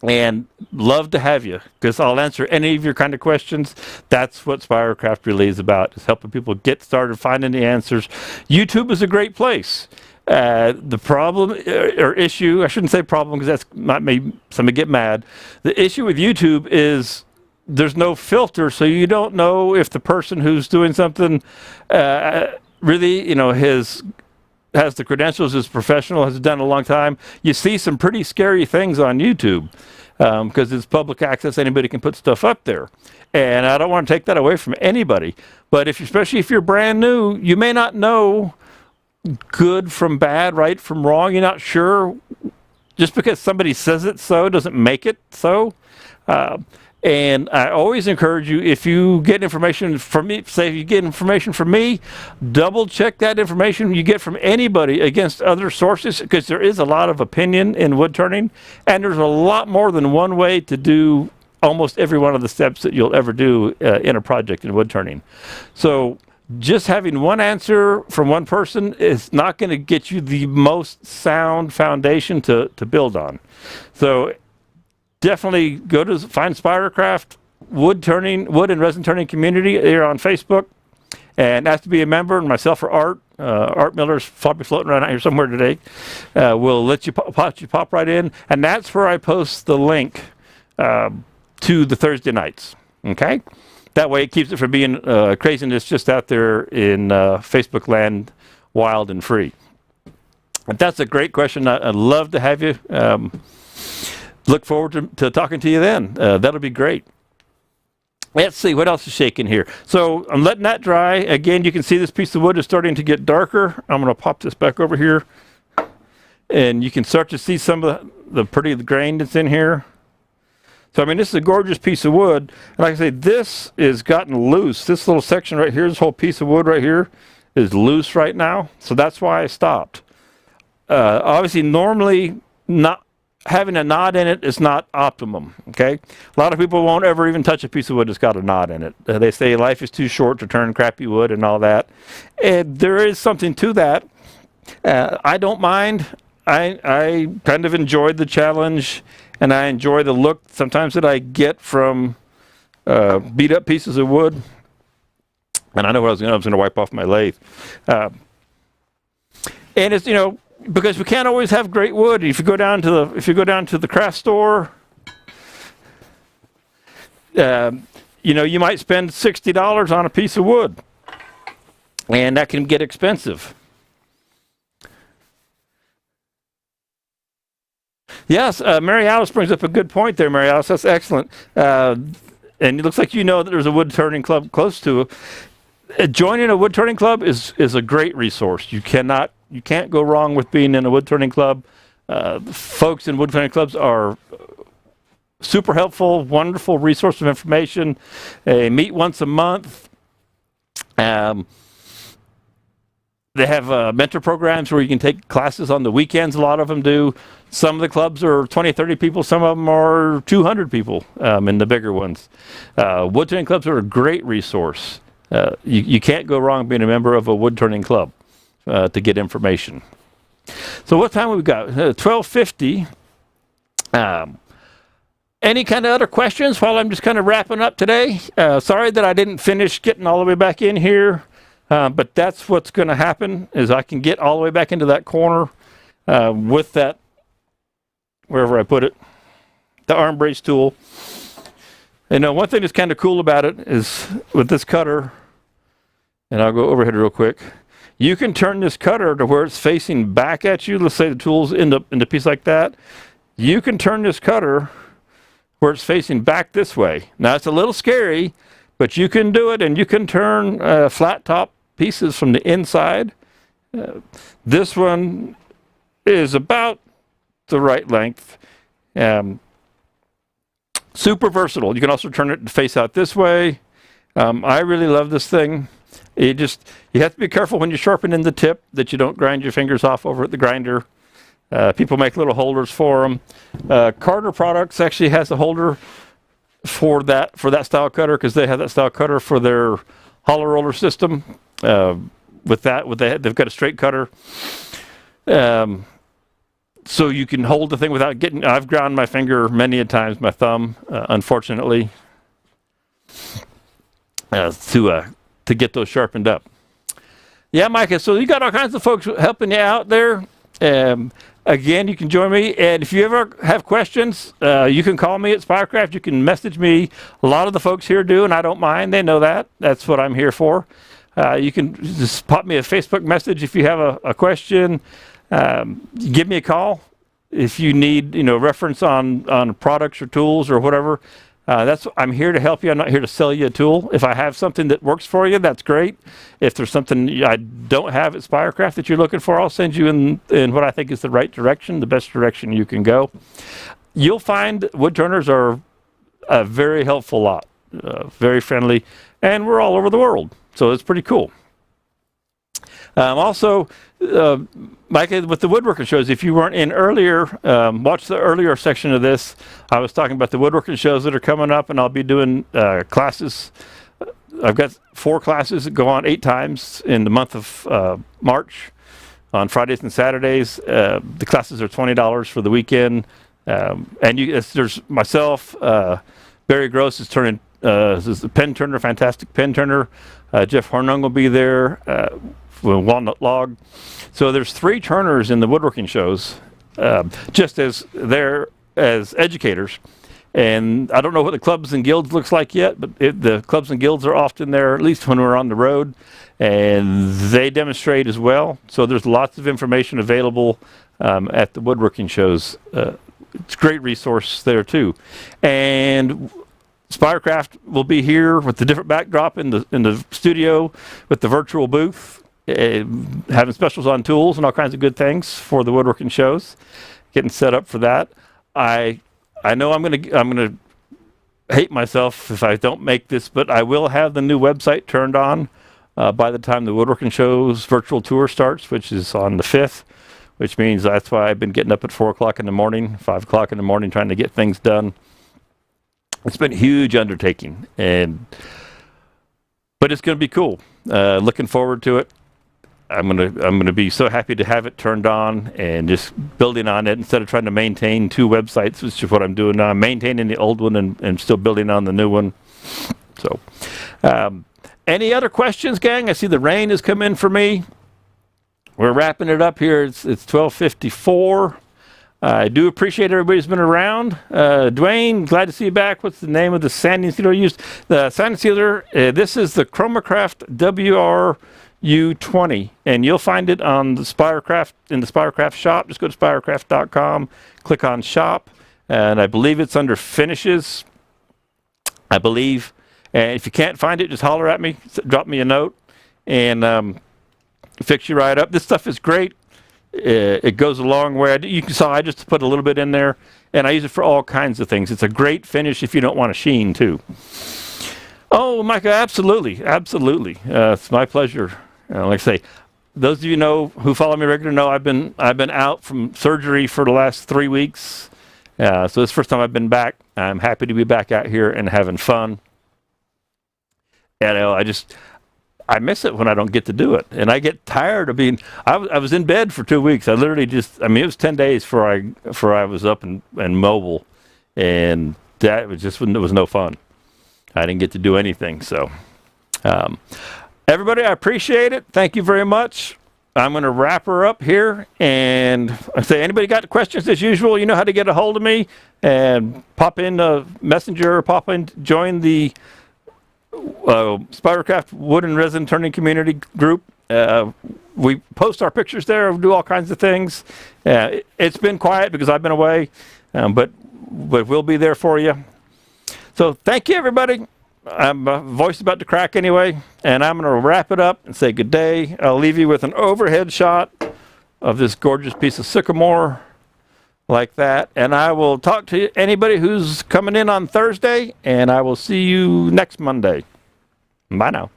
And love to have you, because I'll answer any of your kind of questions. That's what Spiracraft really is about, is helping people get started, finding the answers. YouTube is a great place. The problem or issue, I shouldn't say problem because that's not made somebody get mad. The issue with YouTube is there's no filter, so you don't know if the person who's doing something really, has the credentials, is professional, has done it a long time. You see some pretty scary things on YouTube because it's public access. Anybody can put stuff up there. And I don't want to take that away from anybody. But especially if you're brand new, you may not know good from bad, right from wrong. You're not sure. Just because somebody says it so doesn't make it so. And I always encourage you, if you get information from me, say if you get information from me, double check that information you get from anybody against other sources, because there is a lot of opinion in wood turning, and there's a lot more than one way to do almost every one of the steps that you'll ever do in a project in wood turning. So just having one answer from one person is not going to get you the most sound foundation to build on. So definitely go to find Spiracraft wood and resin turning community here on Facebook, and ask to be a member. And myself or Art Miller's probably floating around out here somewhere today. We'll let you pop right in, and that's where I post the link to the Thursday nights. Okay, that way it keeps it from being craziness just out there in Facebook land, wild and free. But that's a great question. I'd love to have you. Look forward to talking to you then. That'll be great. Let's see, what else is shaking here? So I'm letting that dry. Again, you can see this piece of wood is starting to get darker. I'm going to pop this back over here. And you can start to see some of the pretty grain that's in here. So, I mean, this is a gorgeous piece of wood. And like I say, this is gotten loose. This little section right here, this whole piece of wood right here is loose right now. So that's why I stopped. Obviously, normally, not having a knot in it is not optimum, okay? A lot of people won't ever even touch a piece of wood that's got a knot in it. They say life is too short to turn crappy wood and all that. And there is something to that. I don't mind. I kind of enjoyed the challenge, and I enjoy the look sometimes that I get from beat up pieces of wood. And I know what I was going to wipe off my lathe. And it's, because we can't always have great wood. If you go down to the craft store, you might spend $60 on a piece of wood, and that can get expensive. Yes, Mary Alice brings up a good point there, Mary Alice. That's excellent. And it looks like that there's a wood turning club close to it. Joining a wood turning club is a great resource. You can't go wrong with being in a wood turning club. Folks in wood turning clubs are super helpful, wonderful resource of information. They meet once a month. They have mentor programs where you can take classes on the weekends. A lot of them do. Some of the clubs are 20, 30 people. Some of them are 200 people in the bigger ones. Wood turning clubs are a great resource. You can't go wrong being a member of a wood turning club to get information. So what time have we got? 12:50. Any kind of other questions while I'm just kind of wrapping up today? Sorry that I didn't finish getting all the way back in here. But that's what's going to happen, is I can get all the way back into that corner with that, wherever I put it, the arm brace tool. And one thing that's kind of cool about it is with this cutter, and I'll go overhead real quick, you can turn this cutter to where it's facing back at you. Let's say the tool's in the piece like that. You can turn this cutter where it's facing back this way. Now, it's a little scary, but you can do it, and you can turn flat top pieces from the inside. This one is about the right length. Super versatile. You can also turn it to face out this way. I really love this thing. You have to be careful when you're sharpening the tip that you don't grind your fingers off over at the grinder. People make little holders for them. Carter Products actually has a holder for that style cutter, because they have that style cutter for their hollow roller system. They've got a straight cutter, so you can hold the thing without getting. I've ground my finger many a times, my thumb, unfortunately, to get those sharpened up. Yeah, Micah. So you got all kinds of folks helping you out there. Again, you can join me, and if you ever have questions, you can call me at Spirecraft. You can message me. A lot of the folks here do, and I don't mind. They know that. That's what I'm here for. You can just pop me a Facebook message if you have a question. Give me a call if you need, reference on products or tools or whatever. I'm here to help you. I'm not here to sell you a tool. If I have something that works for you, that's great. If there's something I don't have at Spirecraft that you're looking for, I'll send you in what I think is the right direction, the best direction you can go. You'll find woodturners are a very helpful lot, very friendly, and we're all over the world, so it's pretty cool. Also, Mike, with the woodworking shows, if you weren't in earlier, watch the earlier section of this. I was talking about the woodworking shows that are coming up, and I'll be doing classes. I've got 4 classes that go on 8 times in the month of March on Fridays and Saturdays. The classes are $20 for the weekend. And there's myself, Barry Gross is turning, is a pen turner, fantastic pen turner. Jeff Hornung will be there. Walnut Log. So there's 3 turners in the woodworking shows, just as they're as educators. And I don't know what the clubs and guilds looks like yet, but the clubs and guilds are often there, at least when we're on the road, and they demonstrate as well. So there's lots of information available at the woodworking shows. It's a great resource there too. And Spirecraft will be here with a different backdrop in the studio with the virtual booth. Having specials on tools and all kinds of good things for the woodworking shows, getting set up for that. I know I'm gonna hate myself if I don't make this, but I will have the new website turned on by the time the woodworking show's virtual tour starts, which is on the 5th, which means that's why I've been getting up at 4 o'clock in the morning, 5 o'clock in the morning, trying to get things done. It's been a huge undertaking, but it's going to be cool. Looking forward to it. I'm gonna be so happy to have it turned on and just building on it instead of trying to maintain 2 websites, which is what I'm doing now. I'm maintaining the old one and still building on the new one. So, any other questions, gang? I see the rain has come in for me. We're wrapping it up here. It's 12:54. I do appreciate everybody's been around. Dwayne, glad to see you back. What's the name of the sanding sealer you used? The sanding sealer, this is the Chromacraft WRU20, and you'll find it on the Spirecraft, in the Spirecraft shop. Just go to spirecraft.com, click on shop, and I believe it's under finishes. I believe. And if you can't find it, just holler at me, drop me a note, and fix you right up. This stuff is great. It goes a long way. You can saw I just put a little bit in there, and I use it for all kinds of things. It's a great finish if you don't want a sheen too. Oh, Micah, absolutely, absolutely. It's my pleasure. Like I say, those of you who follow me regularly know I've been out from surgery for the last 3 weeks. So this is the first time I've been back. I'm happy to be back out here and having fun. And I miss it when I don't get to do it, and I get tired of being. I was in bed for 2 weeks. I literally it was 10 days before I was up and mobile, and that was just when it was no fun. I didn't get to do anything. So, everybody, I appreciate it. Thank you very much. I'm going to wrap her up here, and I say, anybody got questions as usual? You know how to get a hold of me, and pop in the messenger, join the Spirecraft Wood and Resin Turning Community Group. We post our pictures there, do all kinds of things. It's been quiet because I've been away, but we'll be there for you. So thank you, everybody. My voice is about to crack anyway, and I'm going to wrap it up and say good day. I'll leave you with an overhead shot of this gorgeous piece of sycamore like that, and I will talk to anybody who's coming in on Thursday, and I will see you next Monday. Bye now.